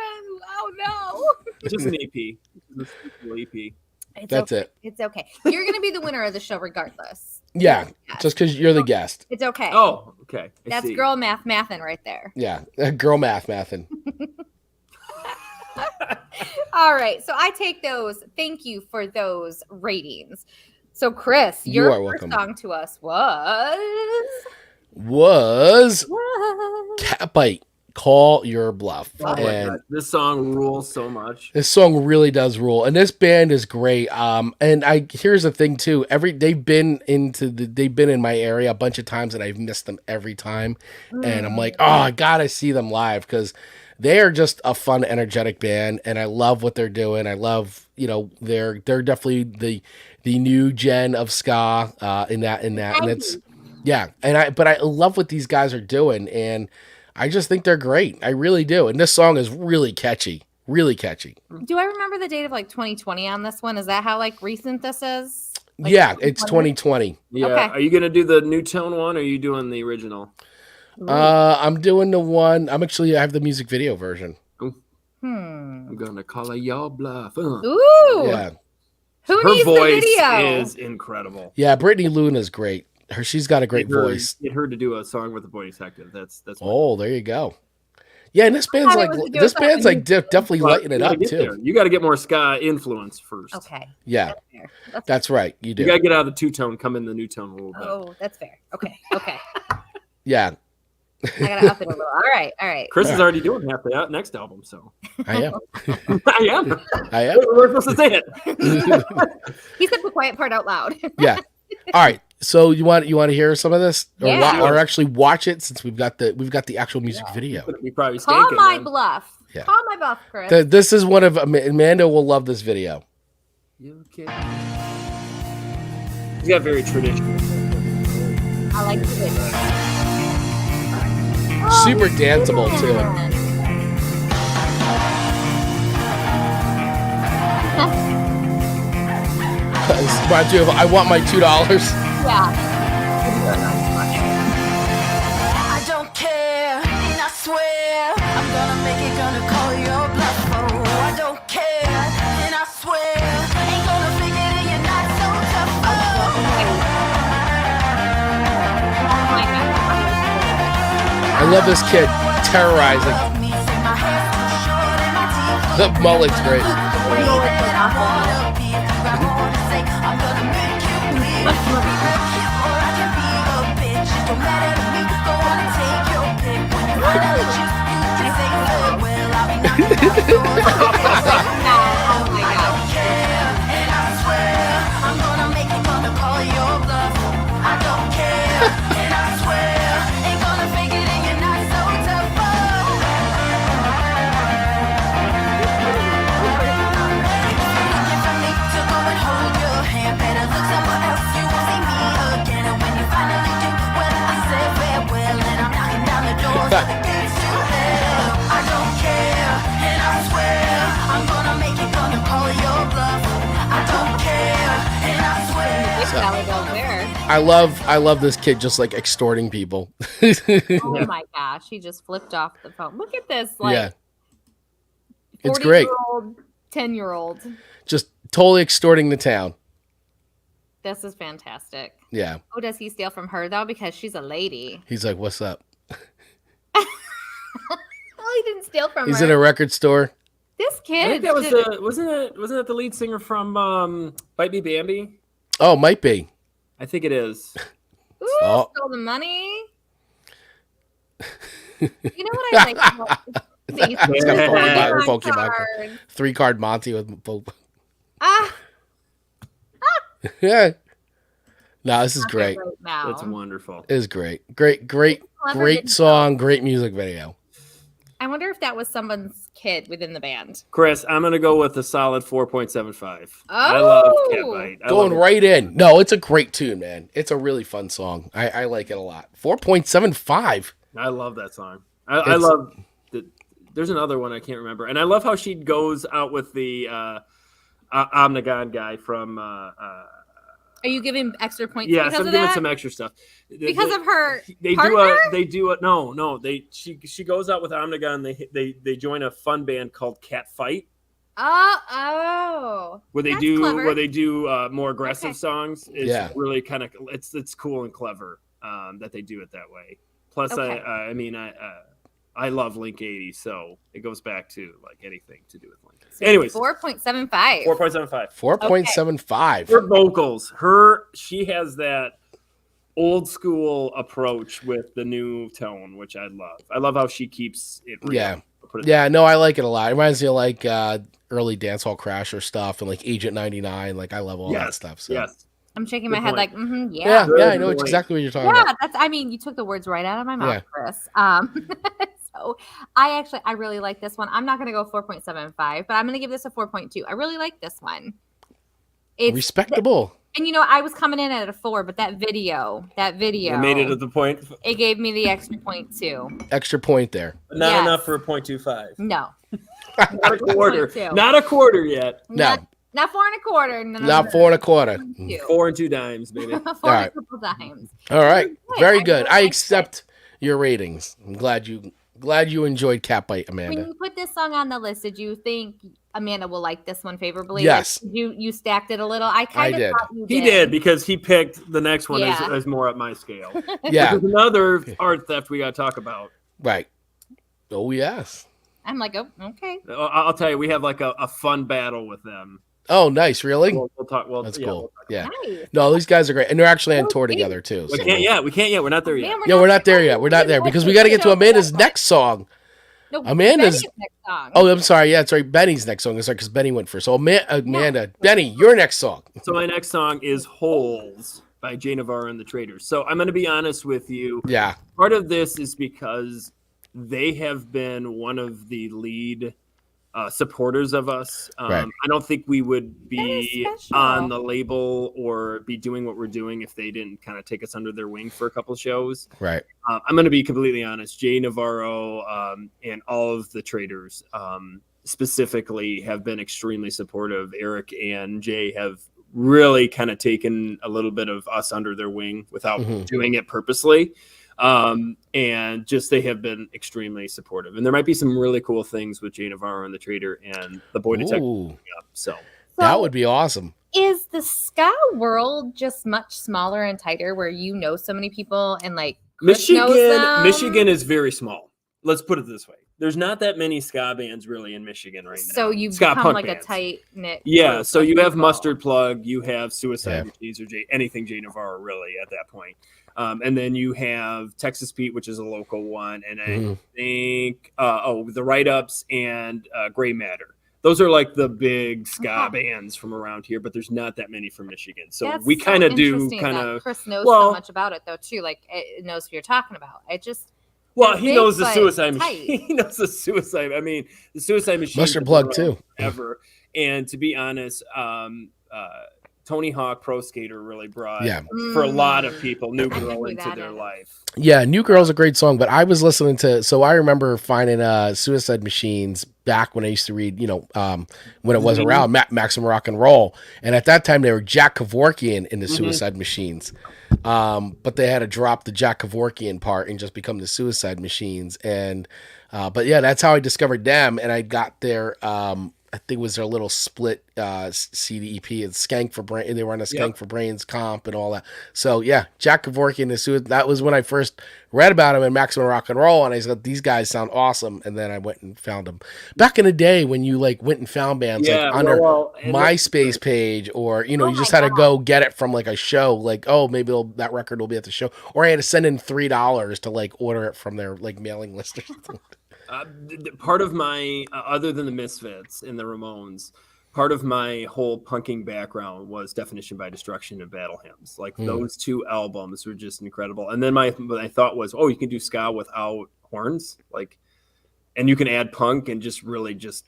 Oh no. Just an EP. Just an EP. That's it. It's okay. You're gonna be the winner of the show regardless. Yeah, just because you're the guest. It's okay. Oh, okay. Okay. I That's see. girl mathin' right there. Yeah, girl mathin'. All right. So I take those. Thank you for those ratings. So Chris, You your are first welcome. song to us was Catbite. Call Your Bluff. Oh my God. This song rules so much. This song really does rule, and this band is great. And here's the thing too. They've been in my area a bunch of times, and I've missed them every time. And I'm like, oh, I gotta see them live because they are just a fun, energetic band, and I love what they're doing. I love, they're definitely the new gen of ska in that, and it's but I love what these guys are doing, and I just think they're great. I really do. And this song is really catchy. Really catchy. Do I remember the date of 2020 on this one? Is that how recent this is? Yeah, it's 2020. Yeah. Okay. Are you gonna do the new tone one, or are you doing the original? I'm doing the one. I have the music video version. I'm gonna call it your bluff. Ooh. Yeah. Who Her needs voice the video? is incredible. Yeah, Brittany Luna's great. She's got a great voice. Get her to do a song with the boy detective. That's. Oh, there you go. Yeah, and this band's definitely lighting it up too. You got to get more ska influence first. Okay. Yeah, that's right. You do. You got to get out of the two-tone, come in the new tone a little bit. Oh, that's fair. Okay. Yeah. I gotta up it a little. All right. Chris is already doing half the next album, so I am. I am. We're supposed to say it. He said the quiet part out loud. Yeah. All right. So you want to hear some of this, or actually watch it, since we've got the actual music video. We probably Call my bluff. Yeah. Call my bluff, Chris. This is one of Amanda will love this video. You okay? He's got very traditional. I like the video. Super danceable too. I want my $2. Yeah. I don't care, and I swear I'm gonna make it, gonna call your bluff. Oh, I don't care, and I swear ain't gonna figure it, you're not so tough. I love this kid terrorizing. The mullet's great. I love this kid just extorting people. Oh my gosh, he just flipped off the phone. Look at this, it's great. 10-year-old. Just totally extorting the town. This is fantastic. Yeah. Oh, does he steal from her though? Because she's a lady. He's like, "What's up?" Well, he didn't steal from her. He's in a record store. This kid. I think that was wasn't it the lead singer from Bite Me Bambi? Oh, might be. I think it is. Ooh, stole the money. You know what I like about It's got Pokemon card. 3-card Monty with yeah. No, this is great. That's wonderful. It is great. Great song, great music video. I wonder if that was someone's kid within the band. Chris, I'm going to go with a solid 4.75. Oh! I love Catbite. Going right in. No, it's a great tune, man. It's a really fun song. I like it a lot. 4.75. I love that song. I love the. There's another one I can't remember, and I love how she goes out with the Omnigon guy from. Are you giving extra points? Yes, because I'm of giving that? some extra stuff Because of her. They partner? She goes out with Omnigon. They join a fun band called Catfight. Oh, where they do more aggressive songs. It's really kind of it's cool and clever that they do it that way. Plus, Okay. I love Link 80, so it goes back to like anything to do with Link. So Anyways, 4.75. 4.75. 4.75. Her vocals, she has that old school approach with the new tone, which I love. I love how she keeps it real. Yeah. I'll put it Yeah, no, I like it a lot. It reminds me of like early Dancehall Crasher stuff and like Agent 99. Like I love all that stuff. So Yes. I'm shaking Good my head point. like, yeah, Good I know point. exactly what you're talking Yeah, about. that's. I mean, you took the words right out of my mouth, Yeah. Chris. So I really like this one. I'm not going to go 4.75, but I'm going to give this a 4.2. I really like this one. It's Respectable. And I was coming in at a 4, but that video, You made it at the point. it gave me the extra point too. Extra point there. Not Yes. enough for a 0.25. No, Not a quarter. 0.2. Not a quarter yet. No, not 4 1/4. No, not 4 1/4. 2. 4 and 2 dimes, baby. 4 All right. triple dimes. All right, very I good. really I like accept your ratings. I'm glad you enjoyed Catbite, When Amanda. you put this song on the list, did you think Amanda will like this one favorably? Yes. Like, you stacked it a little. I I kind did. of thought you He did because he picked the next one Yeah. as more up my scale. Yeah, There's another art theft we got to talk about. right. Oh yes. I'm like, oh, okay. I'll tell you, we have like a fun battle with them. Oh, nice. Really? We'll talk. Well, That's yeah, cool. Yeah. Nice. No, these guys are great, and they're actually on Oh, tour thank together too. We so- can't yet. We can't yet. We're not there yet. Man, Yeah, we're not there yet. We're not there because we got to get to Amanda's next song. No, Amanda's- Benny's next song. Oh, I'm sorry. Yeah, sorry. Benny's next song. Sorry, because Benny went first. So Amanda, Benny, your next song. So my next song is "Holes" by Jay Navarro and the Traitors. So I'm going to be honest with you. Yeah. Part of this is because they have been one of the lead supporters of us. Right. I don't think we would be That is special. on the label or be doing what we're doing if they didn't kind of take us under their wing for a couple shows. Right. I'm going to be completely honest. Jay Navarro and all of the Traitors specifically have been extremely supportive. Eric and Jay have really kind of taken a little bit of us under their wing without Mhm. doing it purposely. And just they have been extremely supportive. And there might be some really cool things with Jay Navarro and the Traitor and the Boy Detective Ooh, coming up. So that would be awesome. Is the ska world just much smaller and tighter where so many people and like Chris knows them? Michigan is very small. Let's put it this way. There's not that many ska bands really in Michigan right now. So you've Ska become punk like bands. a tight knit. Yeah, so you have Mustard Plug, you have Suicide Yeah. Machines, or anything Jay Navarro really at that point. And then you have Texas Pete, which is a local one, and I Mhm. think the Write Ups and Gray Matter. Those are like the big ska bands from around here, but there's not that many from Michigan. So That's we kind of do interesting kind that of. Chris knows well- so much about it though too. Like it knows what you're talking about. Well, they're he big, knows the but Suicide tight. Machine. He knows the Suicide. I mean, the Suicide Machine. Mustard Plug, too. Ever. And to be honest, Tony Hawk Pro Skater really brought Yeah. for a lot of people New I know Girl who into that their is. life. Yeah, New Girl's a great song, but I was listening to, so I remember finding Suicide Machines back when I used to read, when it was around Maximum Rock and Roll. And at that time, they were Jack Kevorkian in the Suicide Machines. But they had to drop the Jack Kevorkian part and just become the Suicide Machines. And, but yeah, that's how I discovered them. And I got their, I think it was their little split CD EP and Skank for Brain. They were on a Skank for Brains comp and all that. So yeah, Jack Kevorkian is that was when I first read about him in Maximum Rock and Roll, and I said these guys sound awesome. And then I went and found them back in the day when you like went and found bands like on their and MySpace page, or you Oh you just had to go get it from like a show. Like maybe that record will be at the show, or I had to send in $3 to like order it from their like mailing list or something. part of my other than the Misfits and the Ramones, part of my whole punking background was Definition by Destruction and Battle Hymns. Like those two albums were just incredible. And then my thought was, you can do ska without horns, like, and you can add punk and just really just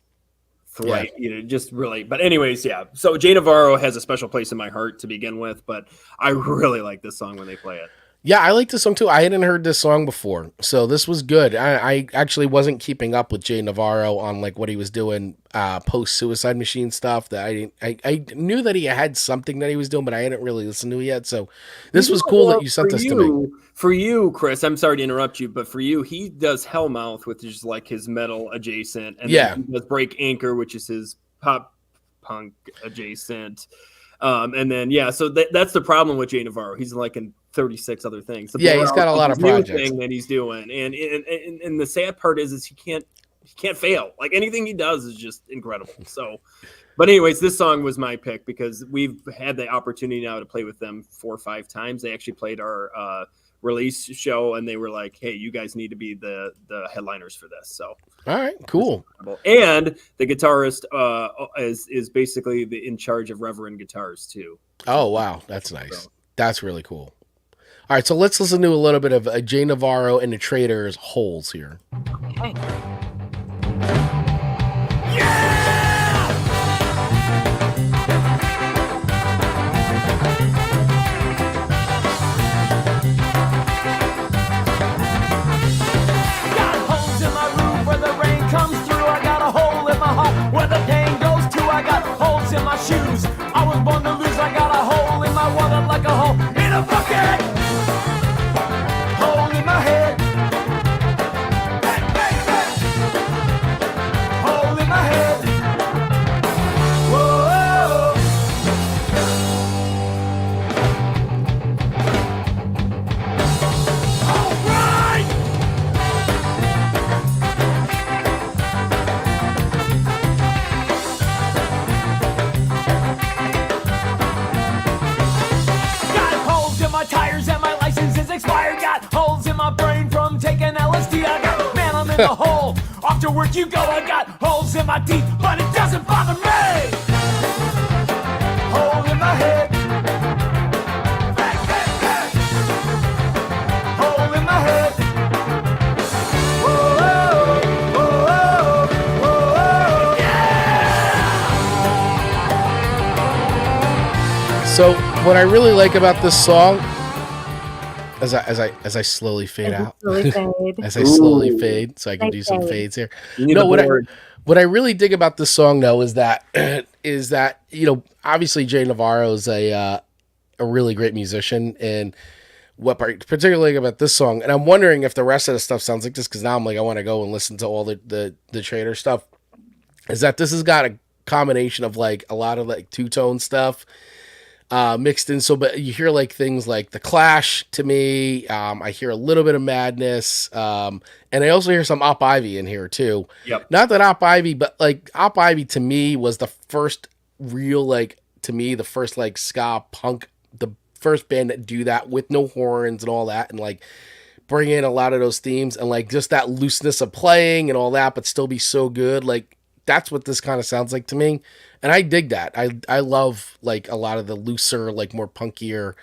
thrive, just really. But anyways, yeah. So Jay Navarro has a special place in my heart to begin with, but I really like this song when they play it. Yeah, I like this song too. I hadn't heard this song before, so this was good. I actually wasn't keeping up with Jay Navarro on like what he was doing post Suicide Machine stuff. That I knew that he had something that he was doing, but I hadn't really listened to it yet. So this was cool that you sent this to me. For you, Chris, I'm sorry to interrupt you, but for you, he does Hellmouth, which is like his metal adjacent, and then he does Break Anchor, which is his pop punk adjacent. And then so that's the problem with Jay Navarro. He's like in 36 other things. So he's got a lot of projects thing that he's doing, and the sad part is he can't fail. Like anything he does is just incredible. So, but anyways, this song was my pick because we've had the opportunity now to play with them 4 or 5 times. They actually played our release show, and they were like, "Hey, you guys need to be the headliners for this." So, all right, cool. And the guitarist is basically in charge of Reverend guitars too. Oh wow, that's nice. So, that's really cool. All right, so let's listen to a little bit of Jay Navarro and the Traitors' Holes here. Okay. Where the pain goes to, I got holes in my shoes. I was born to lose, I got a hole in my wallet like a hole in a bucket. Hole in my head. Bang, bang, bang. Hole in my head. Whoa. All right. My tires and my license is expired. Got holes in my brain from taking LSD. I got, man, I'm in the hole. Off to work you go. I got holes in my teeth, but it doesn't bother me. Hole in my head. Bang, bang, bang. Hole in my head. Whoa, whoa, whoa, whoa, yeah. So what I really like about this song, as I slowly fade out, as I slowly fade, so I can do some fades here. No, what I really dig about this song though is that obviously Jay Navarro is a really great musician, and what particularly about this song, and I'm wondering if the rest of the stuff sounds like this because now I'm like I want to go and listen to all the Traitor stuff. Is that this has got a combination of like a lot of like two-tone stuff. Mixed in, but you hear like things like The Clash to me. I hear a little bit of Madness, and I also hear some Op Ivy in here too. Yep. Not that Op Ivy, but like Op Ivy to me was the first real the first like ska punk, the first band that do that with no horns and all that, and like bring in a lot of those themes and like just that looseness of playing and all that, but still be so good. Like that's what this kind of sounds like to me. And I dig that. I love like a lot of the looser, like more punkier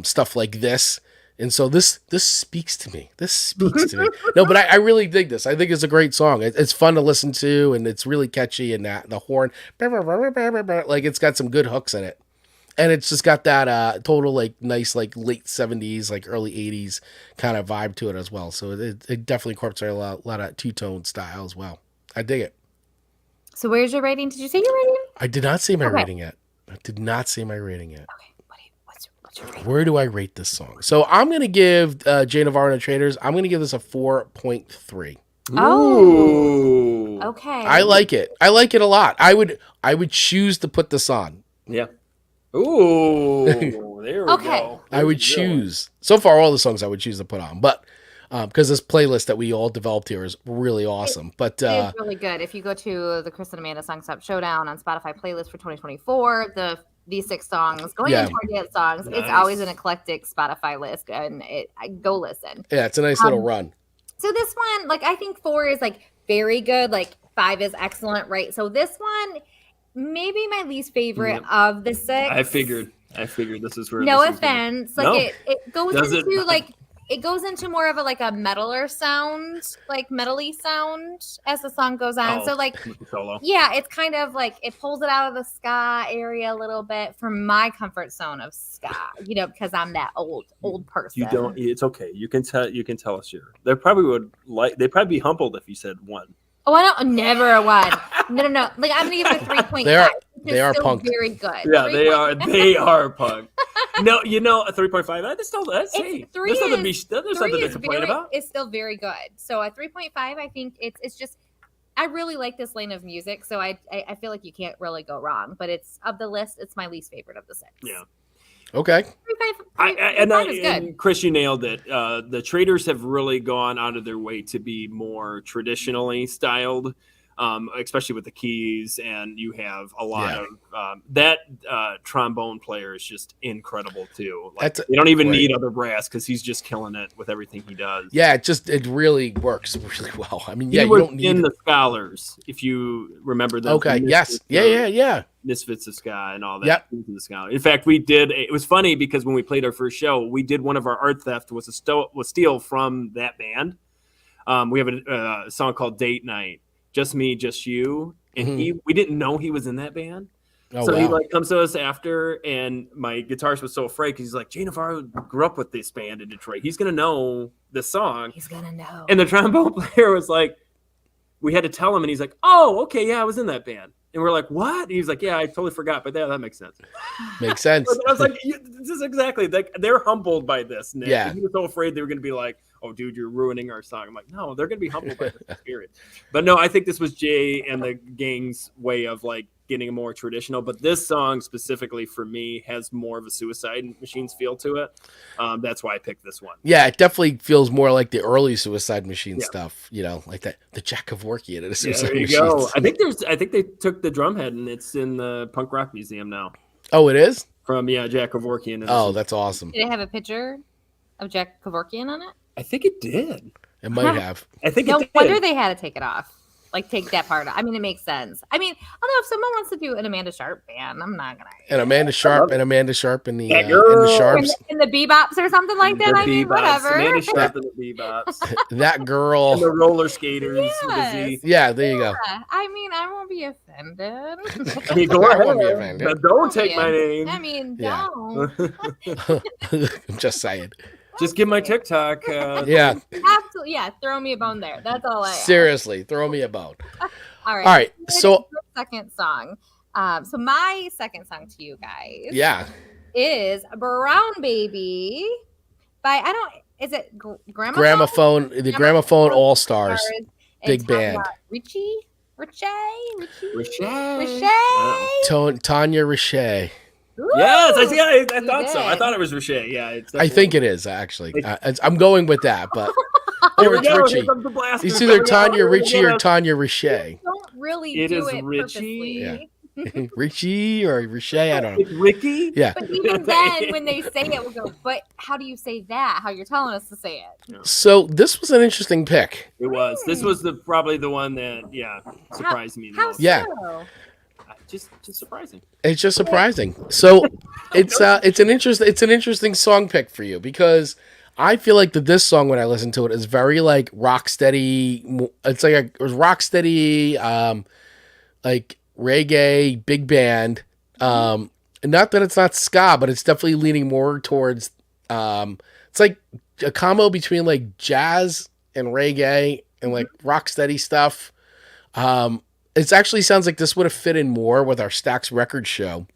stuff like this. And so this speaks to me. This speaks to me. No, but I really dig this. I think it's a great song. It's fun to listen to, and it's really catchy. And that the horn, like it's got some good hooks in it. And it's just got that total like nice like late 70s, like early 80s kind of vibe to it as well. So it definitely incorporates a lot of two-tone style as well. I dig it. So where's your rating? Did you say your rating? I did not say my rating yet. Okay, what's your rating? Where do I rate this song? So I'm going to give Jay Navarro and the Traitors, I'm going to give this a 4.3. Oh. Okay. I like it. I like it a lot. I would choose to put this on. Yeah. Ooh. There we go. I would choose. So far, all the songs I would choose to put on. But because this playlist that we all developed here is really awesome. But it's really good. If you go to the Chris and Amanda Song Swap Showdown on Spotify playlist for 2024, these 6 songs going into our dance songs, nice. It's always an eclectic Spotify list, and I go listen. Yeah, it's a nice little run. So this one, like I think 4 is like very good. Like 5 is excellent, right? So this one, maybe my least favorite of the 6. I figured this is where. No offense, like it goes into like. It goes into more of a metaler sound, like metally sound as the song goes on. So yeah, it's kind of like it pulls it out of the ska area a little bit from my comfort zone of ska, because I'm that old person. You don't. It's okay. You can tell us here. They'd probably be humbled if you said 1. Oh, I don't. Never a 1. No. Like I'm gonna give it a 3.5. They are punk. Very good. Yeah, they are. They are punk. No, a 3.5. That's still there's something to complain about. It's still very good. So a 3.5, I think it's just I really like this lane of music, so I feel like you can't really go wrong. But it's of the list, it's my least favorite of the 6. Yeah. Okay. And Chris, you nailed it. The Traitors have really gone out of their way to be more traditionally styled, especially with the keys. And you have a lot of that trombone player is just incredible too. Like, you don't even need other brass because he's just killing it with everything he does. Yeah, it really works really well. I mean, you don't need in the Scholars, if you remember them. Okay. Yes. Yeah. Misfits of Ska and all that. Yep. In fact, we did. It was funny because when we played our first show, we did one of our art theft was steal from that band. We have a song called Date Night, Just Me, Just You, and we didn't know he was in that band. So he like comes to us after, and my guitarist was so afraid because he's like, Jay Navarro grew up with this band in Detroit. He's gonna know this song. He's gonna know. And the trombone player was like, we had to tell him, and he's like, oh, okay, yeah, I was in that band. And we're like, what? And he's like, yeah, I totally forgot, but that makes sense. Makes sense. I was like, this is exactly like they're humbled by this. Nick. Yeah. He was so afraid they were going to be like, oh, dude, you're ruining our song. I'm like, no, they're going to be humbled by this experience. But no, I think this was Jay and the gang's way of like getting more traditional. But this song specifically for me has more of a Suicide Machines feel to it. That's why I picked this one. Yeah, it definitely feels more like the early Suicide Machine stuff. You know, like that the Jack-Kevorkian at a Suicide there you Machines. go. I think they took the drum head and it's in the Punk Rock Museum now. Oh, it is? From Jack-Kevorkian. Oh, that's awesome. Did it have a picture of Jack-Kevorkian on it? I think it did. It might have. I think no it did. wonder they had to take it off. Like, take that part. I mean, it makes sense. I mean, although if someone wants to do an Amanda Sharp band, I'm not gonna. And Amanda Sharp and the Sharps. In the Bebops or something like that. I mean, whatever. Amanda Sharp and the Bebops. That girl. And the roller skaters. Yes. Yeah, there you go. I mean, I won't be offended. I mean, go I ahead. won't be offended. But don't take my name. I mean, Yeah. don't. I'm just saying. Just give my TikTok. Yeah. Absolutely. Yeah, throw me a bone there. That's all I ask. Seriously, throw me a bone. All right. All right. So second song. So my second song to you guys. Yeah. Is Brown Baby by is it Gramophone? Gramophone, the Gramophone All Stars, big band. Richie. Tonia Richii. Yes, I thought so. I thought it was Richii. Yeah, I think it is actually. I'm going with that, but or it's Richie. It's either Tonia Richii or Tonia Richii. Don't really it do is it Richie. purposely. Yeah. Richie or Richii, I don't know. It's Ricky. Yeah. But even then, when they say it, we'll go, but how do you say that? How you're telling us to say it? So this was an interesting pick. It was. This was probably the one that surprised me the most. Yeah. So? Just surprising. It's just surprising. So it's an interesting song pick for you because I feel like that this song when I listen to it is very like rock steady. It's like it was rock steady, like reggae, big band. Not that it's not ska, but it's definitely leaning more towards. It's like a combo between like jazz and reggae and like rock steady stuff. It actually sounds like this would have fit in more with our Stax record show.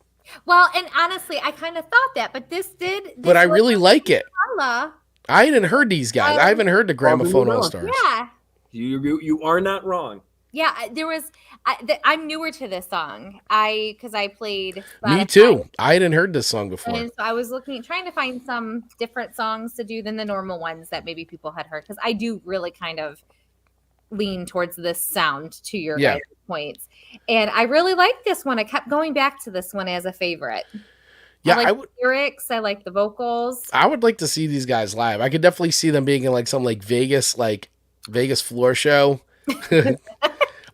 Well, and honestly, I kind of thought that, but this did. But I really like it. Carla. I hadn't heard these guys. I haven't heard the Gramophone All Stars. Yeah. You are not wrong. Yeah, there was. I'm newer to this song. Because I played. Spotify. Me too. I hadn't heard this song before. And so I was trying to find some different songs to do than the normal ones that maybe people had heard. Because I do really kind of lean towards this sound to your guys' points. And I really like this one. I kept going back to this one as a favorite. Yeah, I like the lyrics. I like the vocals. I would like to see these guys live. I could definitely see them being in like some like Vegas floor show.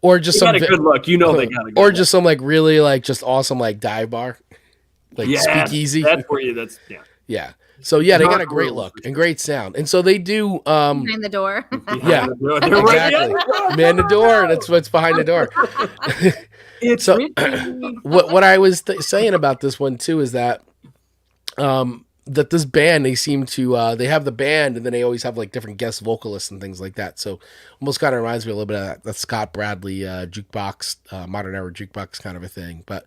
Or just some got a good look. You know they got a good or look. just some like really like just awesome like dive bar. Like speakeasy. That's where you Yeah. So yeah, they got a great look and great sound. And so they do behind the door. Yeah. Exactly. Man the door. That's what's behind the door. It's so what I was saying about this one too is that that this band, they seem to they have the band and then they always have like different guest vocalists and things like that. So almost kind of reminds me a little bit of that Scott Bradley jukebox, modern era jukebox kind of a thing. But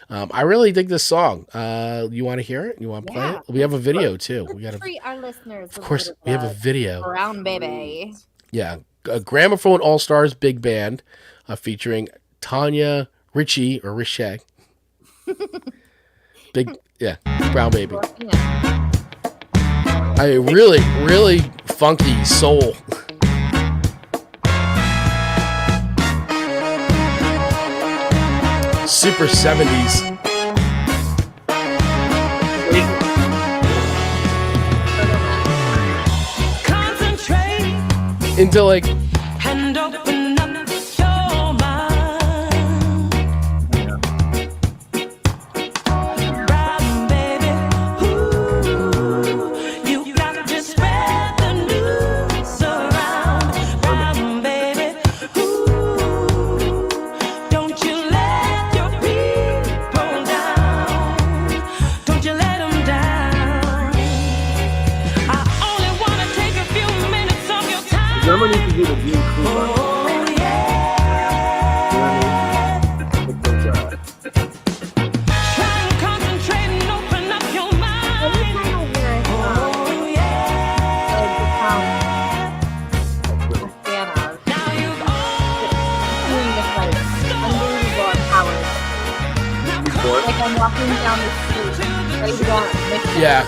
I really dig this song. You want to hear it? You want to play it? We have a video too. We got to treat our listeners. Of course, we have a video. Brown Baby. Yeah. Gramophone All Stars Big Band, featuring Tonia, Richii or Richii, Brown Baby. Yeah. I really, really funky soul. Super 70s. Into like And open up your mind. Brown baby, ooh, you got to spread the news around. Brown baby, ooh, don't you let your people down. Don't you let them down. I only want to take a few minutes of your time. Someone needs to do the view crew. Oh, yeah. Try and concentrate and open up your mind. Every time I hear it, Oh, yeah. I become a fan of Now you've doing this like unbelievable powers. Like I'm walking down the street, right down next yeah.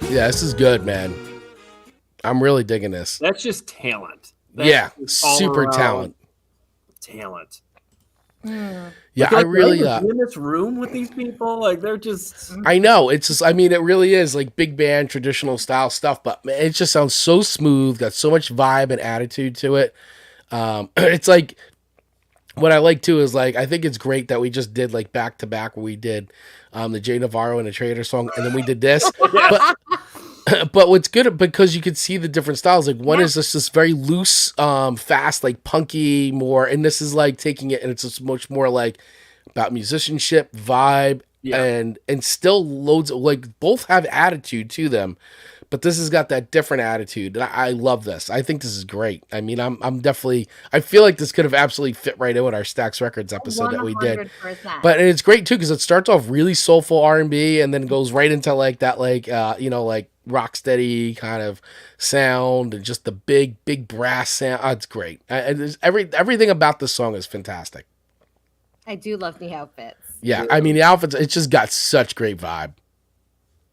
Yeah, this is good, man. I'm really digging this. That's just talent. That's Yeah, just all super around talent. Talent. Yeah, I really in this room with these people, like they're just. I know. It's just, I mean, it really is like big band, traditional style stuff, but man, it just sounds so smooth, got so much vibe and attitude to it. It's like, what I like too is like, I think it's great that we just did like back to back where we did the Jay Nazarro and the Traitors song, and then we did this. But what's good, because you could see the different styles. Like one is just this very loose, fast, like punky more, and this is like taking it, and it's just much more like about musicianship, vibe, and still loads of like both have attitude to them, but this has got that different attitude, and I love this. I think this is great. I mean, I'm definitely. I feel like this could have absolutely fit right in with our Stax Records episode that we did. 100%. But it's great too because it starts off really soulful R&B and then goes right into like that like like rocksteady kind of sound and just the big brass sound. Oh, it's great. And everything about this song is fantastic. I do love the outfits. Yeah, I mean the outfits. It's just got such great vibe.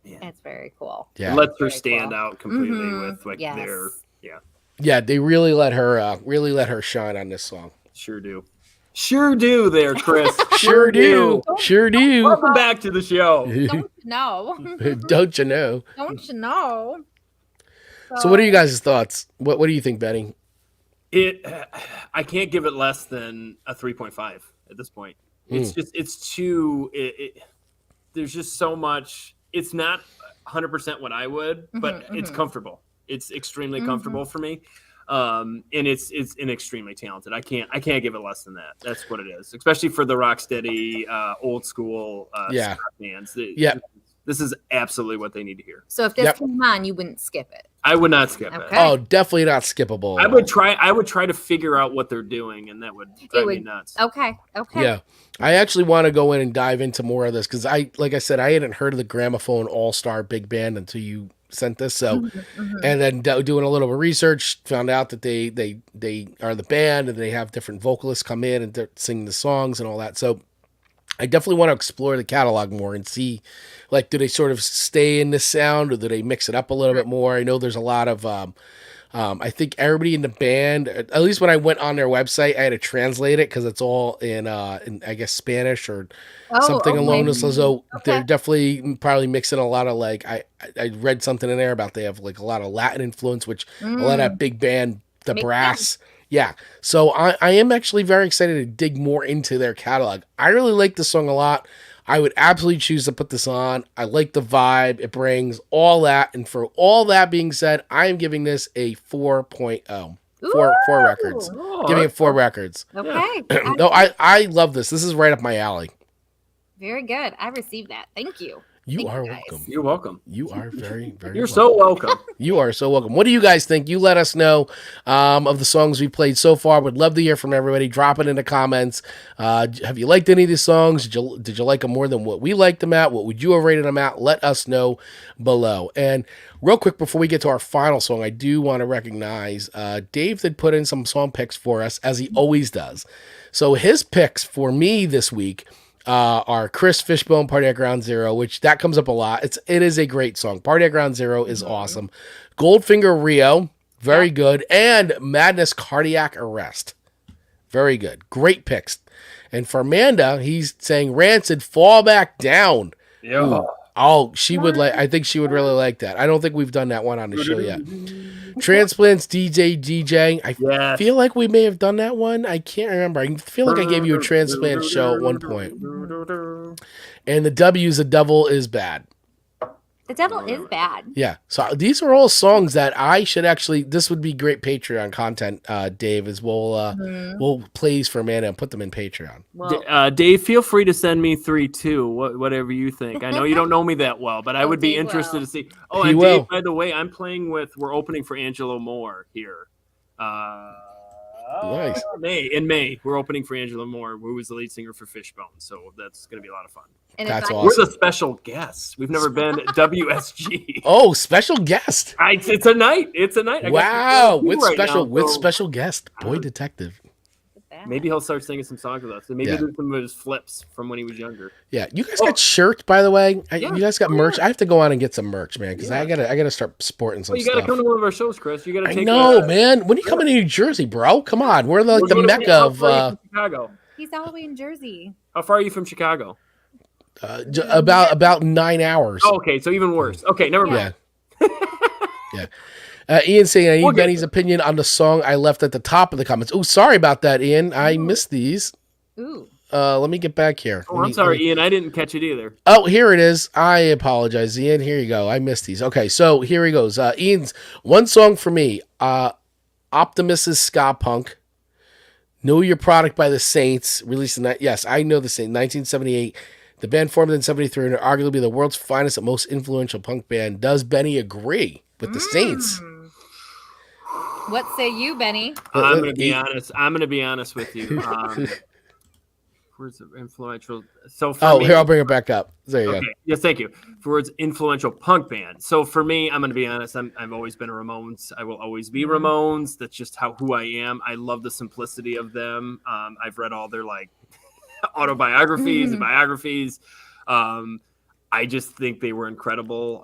It's very cool. Yeah, It lets her Very stand cool. out completely Mhm. with like Yes. their yeah. They really let her shine on this song. Sure do there, Chris. Sure do. Welcome back to the show. Don't you know? Don't you know? Don't you know? So what are you guys' thoughts? What do you think, Benny? I can't give it less than a 3.5 at this point. It's too. There's just so much. It's not 100% what I would, but it's comfortable. It's extremely comfortable for me, and it's an extremely talented. I can't give it less than that. That's what it is, especially for the rocksteady, old school ska fans. This is absolutely what they need to hear. So if this came on, you wouldn't skip it. I would not skip it. Oh, definitely not skippable. I would try to figure out what they're doing, and that would drive me nuts. Okay. Yeah. I actually want to go in and dive into more of this because like I said, I hadn't heard of the Gramophone All-Star Big Band until you sent this. So, and then doing a little bit of research, found out that they are the band and they have different vocalists come in and sing the songs and all that. So I definitely want to explore the catalog more and see, like, do they sort of stay in this sound or do they mix it up a little bit more? I know there's a lot of, I think everybody in the band, at least when I went on their website, I had to translate it because it's all in I guess Spanish or something along those lines. So they're definitely probably mixing a lot of like I read something in there about they have like a lot of Latin influence, which a lot of that big band, the brass. Yeah. So I am actually very excited to dig more into their catalog. I really like this song a lot. I would absolutely choose to put this on. I like the vibe it brings, all that. And for all that being said, I am giving this a 4.0. Four records. Giving it 4 records. Okay. No, I love this. This is right up my alley. Very good. I received that. Thank you. You Thank are guys. welcome. You're welcome. You are very, very You're welcome. so welcome. You are so welcome. What do you guys think? You let us know of the songs we played so far. Would love to hear from everybody. Drop it in the comments. Have you liked any of these songs? Did you like them more than what we liked them at? What would you have rated them at? Let us know below. And real quick, before we get to our final song, I do want to recognize Dave did put in some song picks for us, as he always does. So his picks for me this week are Chris Fishbone, Party at Ground Zero, which that comes up a lot. It is a great song. Party at Ground Zero is awesome. Goldfinger Rio, very good. And Madness Cardiac Arrest. Very good. Great picks. And for Amanda, he's saying Rancid Fall Back Down. Yeah. Ooh. Oh, she would like. I think she would really like that. I don't think we've done that one on the show yet. Transplants DJ. I feel like we may have done that one. I can't remember. I feel like I gave you a transplant show at one point. And the W's, The Devil Is Bad. The devil is bad. Yeah. So these are all songs that I should actually. This would be great Patreon content, Dave. Is we'll play these for Amanda and put them in Patreon. Well, Dave, feel free to send me 3 too. Whatever you think. I know you don't know me that well, but I would be Dave interested will. to see. Oh, He and will. Dave, by the way, we're opening for Angelo Moore here. Nice. In May, we're opening for Angelo Moore, who was the lead singer for Fishbone. So that's going to be a lot of fun. and That's if I- awesome. We're the special guests. We've never been at WSG. Oh, special guest. It's a night. It's a night. I Wow. got to With right special now, so special guest. Boy Detective. maybe he'll start singing some songs with us. And maybe Yeah. do some of his flips from when he was younger. Yeah, you guys got shirts, by the way. Yeah. You guys got merch. I have to go on and get some merch, man, because Yeah. I gotta start sporting some Well, you got to stuff. come to one of our shows, Chris. You got to I take. know, man. When are you coming to New Jersey, bro? Come on, we're like the mecca of Chicago. He's all the way in Jersey. How far are you from Chicago? about 9 hours. Oh, okay, so even worse. Okay, never mind. Yeah. Yeah. Ian saying, I need We'll get Benny's opinion on the song I left at the top of the comments. Oh, sorry about that, Ian. I missed these. Ooh. Let me get back here. Oh, I'm sorry, Ian. I didn't catch it either. Oh, here it is. I apologize, Ian. Here you go. I missed these. Okay, so here he goes. Ian's one song for me. Optimus's Ska Punk. Know Your Product by the Saints. Released in that. Yes, I know the Saints. 1978. The band formed in 73 and are arguably the world's finest and most influential punk band. Does Benny agree with the Saints? What say you, Benny? I'm going to be honest. I'm going to be honest with you. Words of influential. So for me, Here, I'll bring it back up. There you go. okay. Yes, thank you. For words influential punk band. So for me, I'm going to be honest. I've always been a Ramones. I will always be Ramones. That's just who I am. I love the simplicity of them. I've read all their like autobiographies and biographies. I just think they were incredible.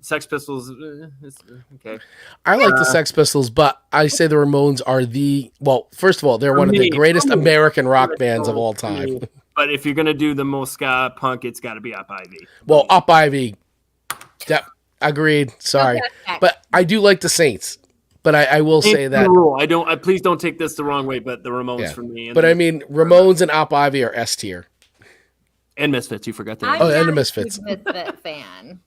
Sex Pistols, okay. I like the Sex Pistols, but I say the Ramones are first of all, they're one of the greatest American rock bands of all time. But if you're gonna do the most ska punk, it's got to be Up Ivy. Well, Up Ivy, agreed. Sorry, but I do like the Saints. But I will say that Please don't take this the wrong way. But the Ramones for me. But I mean, Ramones and Up Ivy are S tier. And Misfits, you forgot that. I'm and not the a Misfits. huge Misfit fan.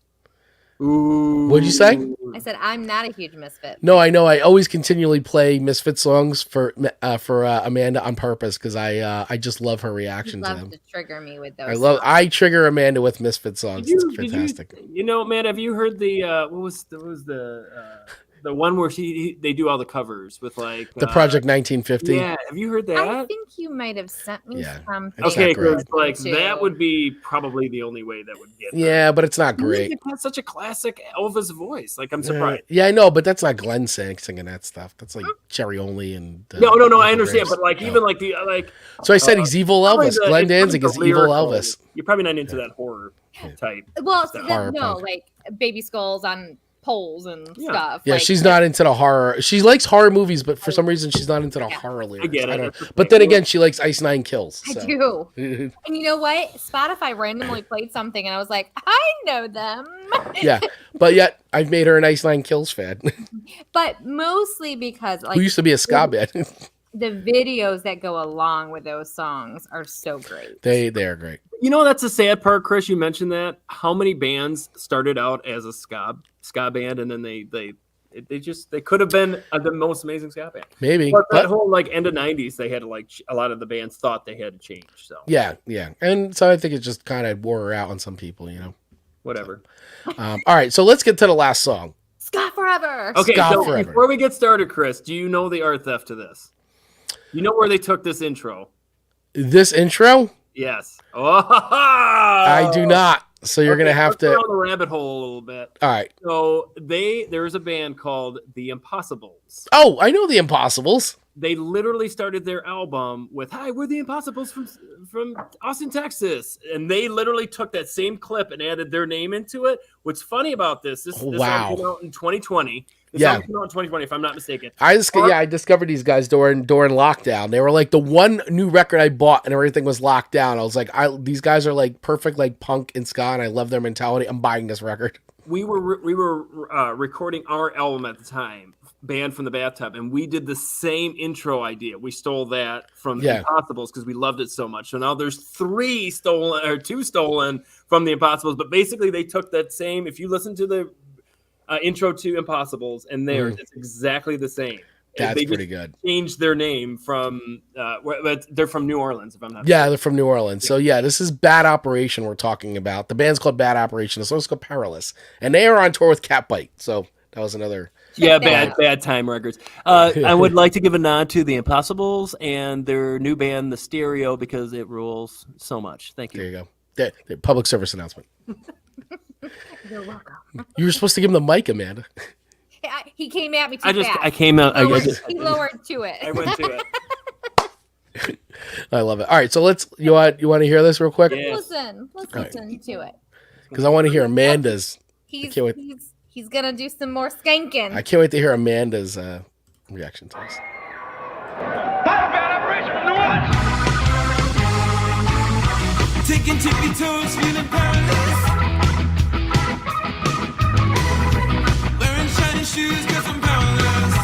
Ooh. What'd you say? I said I'm not a huge Misfit. No, I know. I always continually play Misfit songs for Amanda on purpose because I just love her reaction to Love them. to trigger me with those. I trigger Amanda with Misfit songs. It's fantastic. Man, have you heard the what was the one where they do all the covers with like The Project 1950. Yeah, have you heard that? I think you might have sent me some. Okay, great. because like that would be probably the only way that would get. Yeah, but it's not great. It has such a classic Elvis voice. Like I'm surprised. Yeah, I know, but that's not Glenn singing that stuff. That's like Cherry Only and No, I understand, but like even like the like. So I said he's evil Elvis. Glenn Danzig is evil lyrical. Elvis. You're probably not into that horror type. Well, stuff. no, like baby skulls on poles and stuff. Yeah, like, she's not into the horror. She likes horror movies, but for some reason she's not into the horror lyrics. I get it. don't know. But then again, she likes Ice Nine Kills. So. I do. And you know what? Spotify randomly played something, and I was like, I know them. Yeah, but yet I've made her an Ice Nine Kills fan. But mostly because like Who used to be a ska band. the videos that go along with those songs are so great. They are great. You know, that's the sad part, Chris. You mentioned that. How many bands started out as a ska band, and then they could have been the most amazing ska band. Maybe, but that whole like end of '90s, they had to like a lot of the bands thought they had to change. So yeah, and so I think it just kind of wore her out on some people, you know. whatever. All right, so let's get to the last song. Ska forever. Okay, Ska so forever. before we get started, Chris, do you know the art theft to this? You know where they took this intro? This intro, Yes. Oh, I do not. So you're gonna have let's go to. down the rabbit hole a little bit. All right. So there's a band called The Impossibles. Oh, I know the Impossibles. They literally started their album with "Hi, we're the Impossibles from Austin, Texas," and they literally took that same clip and added their name into it. What's funny about this Wow. song came out in 2020. This Yeah. song came out in 2020, if I'm not mistaken. I discovered these guys during lockdown. They were like the one new record I bought, and everything was locked down. I was like, these guys are like perfect, like punk and ska, and I love their mentality. I'm buying this record. We were recording our album at the time, Band from the Bathtub, and we did the same intro idea. We stole that from the Impossibles because we loved it so much. So now there's two stolen from the Impossibles, but basically they took that same. If you listen to the intro to Impossibles and theirs, it's exactly the same. That's They pretty just good. Changed their name from, but they're from New Orleans, if I'm not Yeah, they're from New Orleans. So yeah, this is Bad Operation we're talking about. The band's called Bad Operation. The song's called Perilous, and they are on tour with Catbite. So that was another. Yeah, bad time records. I would like to give a nod to the Impossibles and their new band, The Stereo, because it rules so much. Thank you. There you go. The public service announcement. You're welcome. You were supposed to give him the mic, Amanda. He came at me too fast. I came out. He lowered to it. I went to it. I love it. All right, so you want to hear this real quick? Yeah. Let's listen to it. Because I want to hear Amanda's. He's gonna do some more skanking. I can't wait to hear Amanda's reaction to this. Taking tippy toes, feeling perilous. Wearing shiny shoes, cause I'm powerless.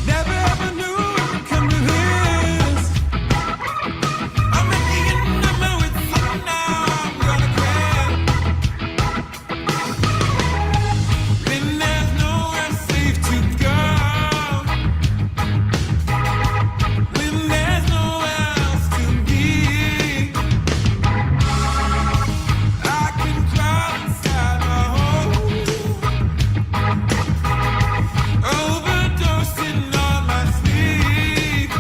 Never ever knew it would come to this. I'm making a number with something now. I'm gonna quit. When there's nowhere safe to go. When there's nowhere else to be. I can crawl inside my hole. Overdosing on my sleep.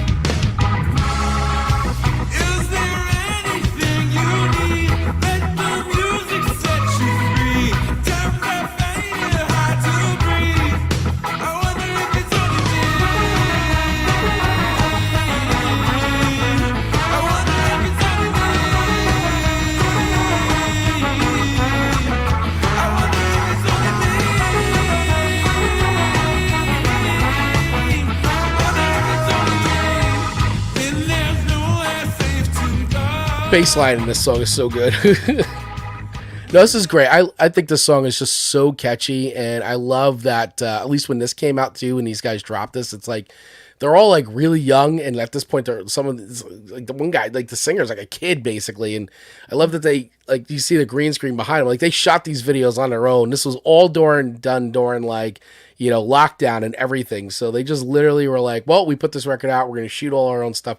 Is there anything you need? Let the music set you free. Damn that failure, hard to breathe. I wonder if it's only me. I wonder if it's only me. I wonder if it's only me. When there's nowhere safe to go. Bass line in this song is so good. No, this is great. I think this song is just so catchy, and I love that. At least when this came out too, and these guys dropped this, it's like they're all like really young, and at this point, they're like the one guy, like the singer's like a kid basically, and I love that they like you see the green screen behind them. Like they shot these videos on their own. This was all done during like lockdown and everything. So they just literally were like, well, we put this record out. We're gonna shoot all our own stuff.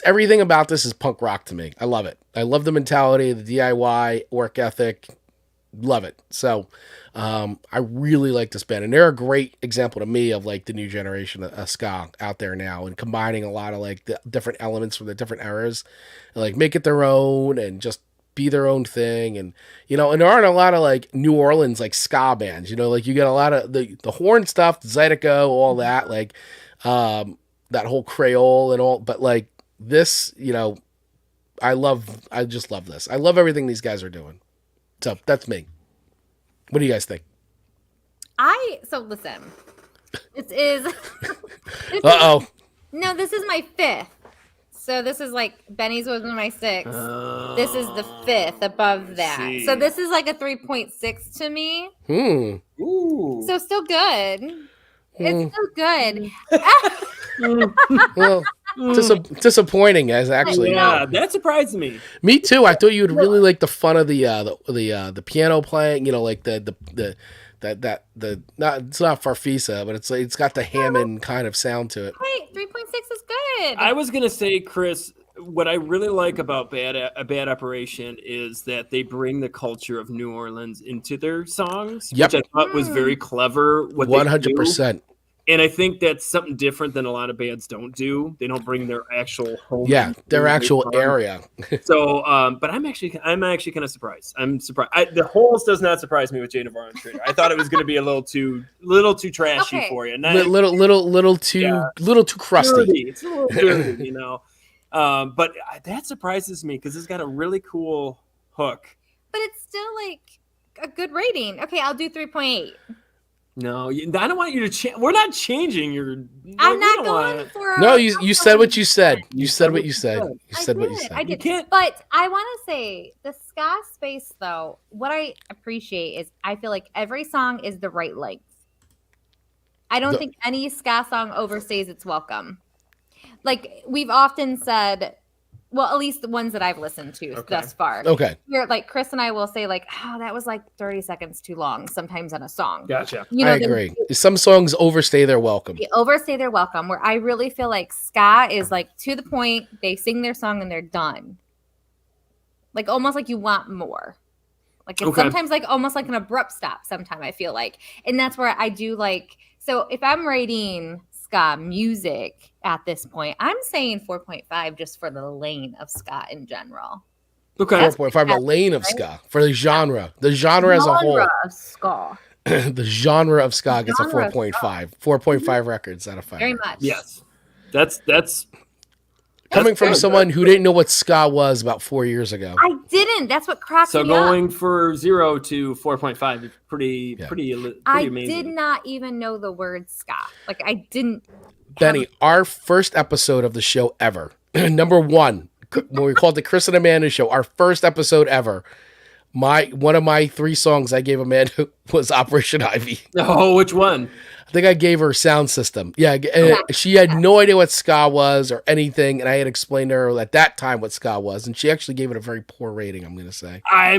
Everything about this is punk rock to me. I love it. I love the mentality, the DIY work ethic. Love it. So I really like this band, and they're a great example to me of like the new generation of ska out there now, and combining a lot of like the different elements from the different eras, and like make it their own and just be their own thing. And and there aren't a lot of like New Orleans like ska bands. Like you get a lot of the horn stuff, Zydeco, all that, like that whole Creole and all, but like this, I just love this. I love everything these guys are doing. So that's me. What do you guys think? Listen. This is Uh-oh. No, this is my 5th. So this is like Benny's was my 6th. This is the 5th above that. see. So this is like a 3.6 to me. Ooh. So still good. It's still good. Well, disappointing as actually. Yeah, that surprised me. Me too. I thought you would really like the fun of the piano playing. Like the not it's not Farfisa, but it's got the Hammond kind of sound to it. Hey, 3.6 is good. I was gonna say, Chris, what I really like about Bad Operation is that they bring the culture of New Orleans into their songs, Yep. which I thought was very clever. 100%. And I think that's something different than a lot of bands don't do. They don't bring their actual home. Yeah, their actual area. So, but I'm actually kind of surprised. I'm surprised. The Holes does not surprise me with Jay Navarro and Traitor. I thought it was going to be a little too trashy Okay. for you. Little too crusty. Dirty. It's a little dirty, you know. But that surprises me because it's got a really cool hook. But it's still like a good rating. Okay, I'll do 3.8. No, I don't want you to change. We're not changing your. I'm not going for. No, you said what you said. You said what you said. You said what you said. I did. You can't- But I want to say the ska space, though. What I appreciate is I feel like every song is the right length. I don't think any ska song overstays its welcome. Like we've often said, well, at least the ones that I've listened to thus far. Okay. Where, like Chris and I will say, like, oh, that was like 30 seconds too long sometimes on a song. Gotcha. You know, I agree. Some songs overstay their welcome. They overstay their welcome. Where I really feel like ska is like to the point. They sing their song and they're done. Like almost like you want more. Like it's sometimes like almost like an abrupt stop. Sometimes I feel like, and that's where I do like. So if I'm rating ska music at this point, I'm saying 4.5 just for the lane of ska in general. Okay. 4.5, a lane of ska for the genre. The genre as a whole. Genre of ska. The genre of ska gets a Genre of 4.5. ska. 4.5 records out of 5. Very much. Yes. That's Coming from someone who didn't know what ska was about 4 years ago. I didn't. That's what cracked so me up. going for 0 to 4.5 is pretty I amazing. did not even know the word ska. Like I didn't. Benny, our first episode of the show ever, number 1, when we called the Chris and Amanda show, our first episode ever, one of my 3 songs I gave Amanda was Operation Ivy. Oh, which one? I think I gave her Sound System. Yeah, she had no idea what ska was or anything, and I had explained to her at that time what ska was, and she actually gave it a very poor rating, I'm going to say. I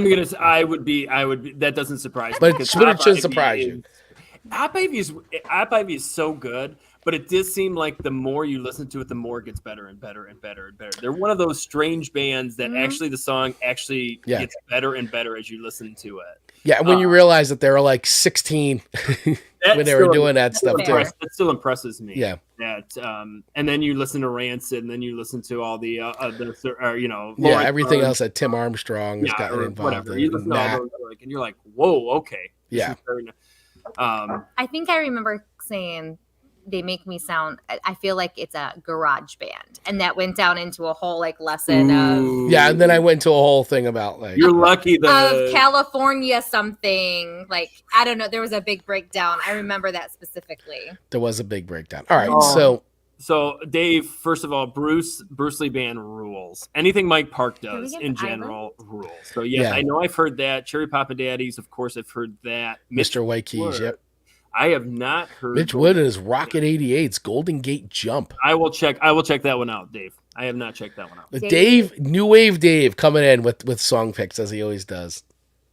would be, that doesn't surprise me. But because it shouldn't Op surprise Ivy you. Op Ivy is so good, but it does seem like the more you listen to it, the more it gets better and better and better and better. They're one of those strange bands that actually the song actually gets better and better as you listen to it. Yeah, when you realize that they were like 16 when they were doing that stuff too. It still impresses me. Yeah. That and then you listen to Rancid, and then you listen to all the everything else that Tim Armstrong has gotten involved whatever. in. You listen to all those, and you're like, whoa, okay. Yeah. I think I remember saying they make me sound. I feel like it's a garage band, and that went down into a whole like lesson of and then I went into a whole thing about like you're lucky of California something like I don't know. There was a big breakdown. I remember that specifically. There was a big breakdown. All right, So Dave, first of all, Bruce Lee Band rules. Anything Mike Park does in general rules. So yes, I know I've heard that. Cherry Papa Daddies, of course, I've heard that. Mr. White Keys, yep. I have not heard Mitch Wood and his Rocket 88's Golden Gate Jump. I will check that one out, Dave. I have not checked that one out. Dave, New Wave Dave coming in with song picks as he always does.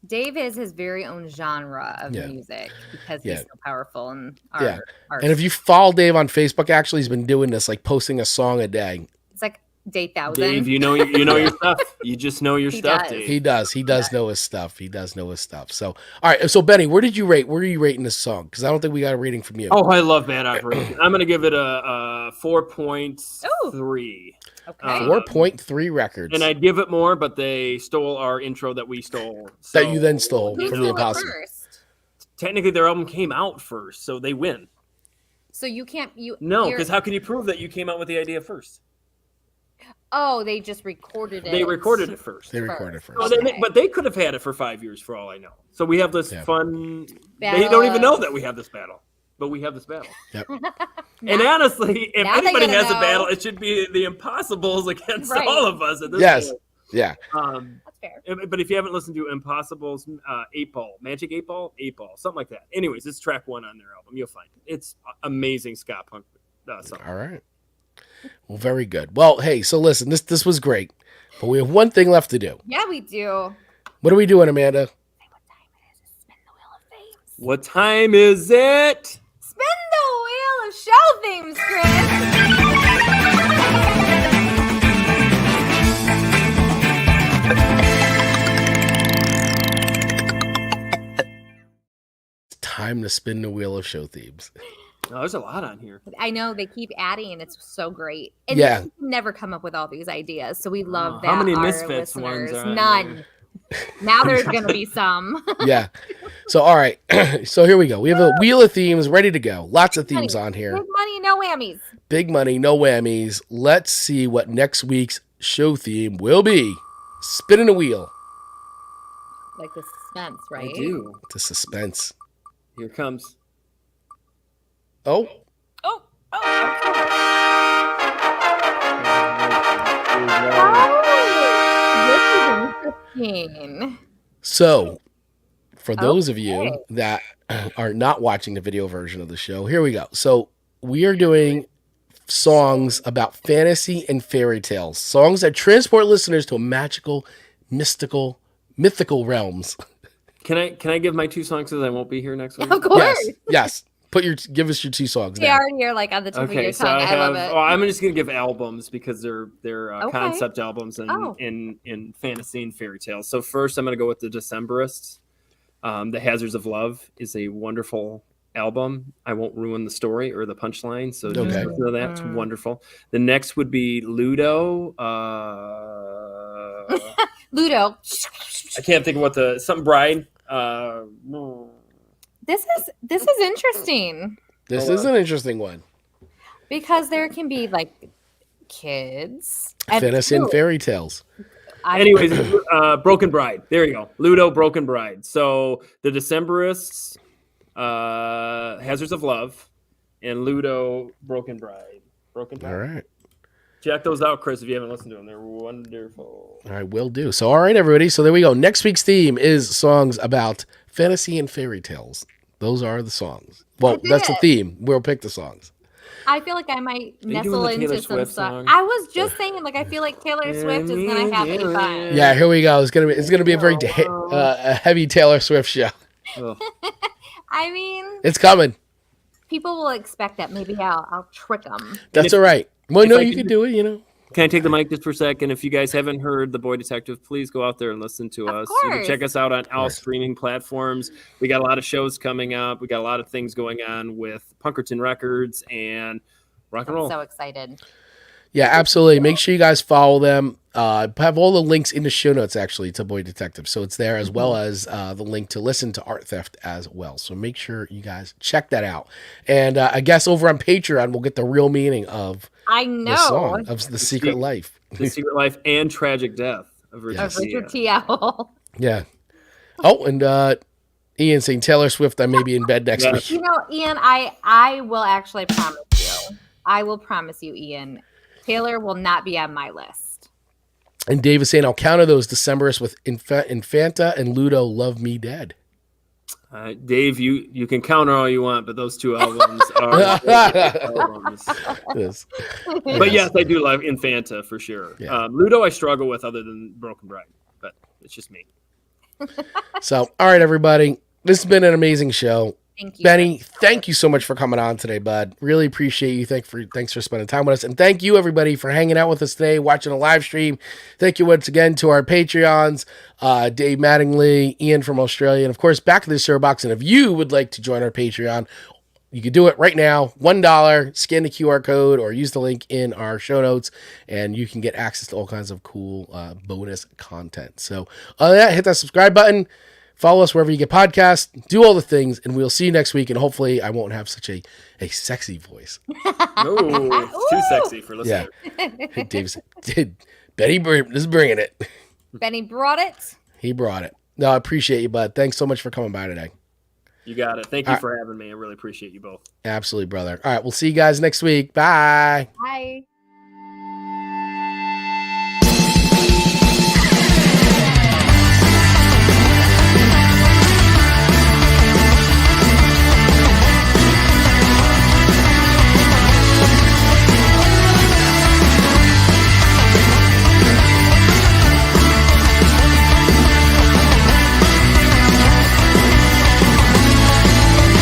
Dave is his very own genre of music because he's so powerful and art. And if you follow Dave on Facebook, actually he's been doing this, like posting a song a day. It's like Day 1000. Dave, you know your stuff. You just know your stuff, does. Dave. He does know his stuff. He does know his stuff. So, all right. So, Benny, where are you rating this song? Because I don't think we got a rating from you. Oh, I love Bad Operation. I'm going to give it a 4.3. Okay. 4.3 records. And I'd give it more, but they stole our intro that we stole. So that you then stole Who from stole the it Impossible. first? Technically, their album came out first, so they win. So you can't No, because how can you prove that you came out with the idea first? Oh, they just recorded it. They recorded it first. But they could have had it for 5 years for all I know. So we have this fun. Battle they don't even know that we have this battle, but we have this battle. Yep. And honestly, if now they anybody gotta has a know. battle, it should be the Impossibles against Right. all of us at this Yes. point. Yeah. That's fair. But if you haven't listened to Impossibles, 8 Ball, Magic 8 Ball, something like that. Anyways, it's track 1 on their album. You'll find it. It's amazing ska punk song. All right. Well, very good. Well, hey, so listen, this was great, but we have one thing left to do. Yeah, we do. What are we doing, Amanda? What time is it? Spin the wheel of show themes, Chris. time to spin the wheel of show themes. Oh, there's a lot on here. I know they keep adding, and it's so great. And Yeah. we can never come up with all these ideas, so we love that. How many our Misfits listeners, ones are on none. Now there's going to be some. Yeah. So, all right. So here we go. We have a wheel of themes ready to go. Lots of themes on here. Big money, no whammies. Big money, no whammies. Let's see what next week's show theme will be. Spinning a wheel. Like the suspense, right? I do. The suspense. Here it comes. Oh. Oh, this is interesting. So, for those of you that are not watching the video version of the show, here we go. So, we are doing songs about fantasy and fairy tales, songs that transport listeners to magical, mystical realms. Can I give my 2 songs because I won't be here next week? Of course. Yes. Give us your 2 songs They now. already are like on the tip of your so tongue. I love it. Well, I'm just gonna give albums because they're Okay. concept albums in fantasy and fairy tales. So first, I'm gonna go with the Decemberists. The Hazards of Love is a wonderful album. I won't ruin the story or the punchline, so just listen to that. It's wonderful. The next would be Ludo. Ludo. I can't think of what something bride. This is interesting This is an interesting one. because there can be like kids and Fantasy and fairy tales. Anyways, Broken Bride. There you go. Ludo, Broken Bride. So the Decemberists, Hazards of Love, and Ludo, Broken Bride. Broken Bride. All right. Check those out, Chris, if you haven't listened to them. They're wonderful. All right, will do. So, all right, everybody. So there we go. Next week's theme is songs about fantasy and fairy tales. Those are the songs. Well, that's the theme. We'll pick the songs. I feel like I might you doing nestle the into Taylor some Swift stuff. song? I was just saying, like, I feel like Taylor Swift is gonna have me fun. Yeah, here we go. It's gonna be a very a heavy Taylor Swift show. Oh. I mean, It's coming. people will expect that. Maybe I'll trick them. That's all right. Well, no, I you can- can do it. You know. Can I take the mic just for a second? If you guys haven't heard The Boy Detective, please go out there and listen to Of us. You can course. check us out on all streaming platforms. We got a lot of shows coming up. We got a lot of things going on with Punkerton Records and rock and I'm roll. so excited. Yeah, absolutely. Make sure you guys follow them. I have all the links in the show notes, actually, to Boy Detective. So it's there, as well as the link to listen to Art Theft as well. So make sure you guys check that out. And I guess over on Patreon, we'll get the real meaning of I the know. song, of The Secret Life. The Secret Life and Tragic Death of Richard. Of Richard T. Owl. Yeah. Oh, and Ian saying Taylor Swift, I may be in bed next week. You know, Ian, I will actually promise you. I will promise you, Ian. Taylor will not be on my list. And Dave is saying, I'll counter those Decemberists with Infanta and Ludo, Love Me Dead. Dave, you can counter all you want, but those 2 albums are albums. Yes. But yes, I do love Infanta for sure. Yeah. Ludo, I struggle with other than Broken Bride, but it's just me. So, all right, everybody. This has been an amazing show. Thank you. Benny, thank you so much for coming on today, bud. Really appreciate you. Thanks for spending time with us. And thank you, everybody, for hanging out with us today, watching a live stream. Thank you once again to our Patreons, Dave Mattingly, Ian from Australia, and, of course, back to the Share Box. And if you would like to join our Patreon, you can do it right now. $1, scan the QR code or use the link in our show notes, and you can get access to all kinds of cool bonus content. So, other than that, hit that subscribe button. Follow us wherever you get podcasts. Do all the things, and we'll see you next week. And hopefully, I won't have such a sexy voice. No, it's too sexy for listeners. Yeah. Dave's Benny is bringing it. Benny brought it. He brought it. No, I appreciate you, bud. Thanks so much for coming by today. You got it. Thank you for having me. I really appreciate you both. Absolutely, brother. All right, we'll see you guys next week. Bye. Bye.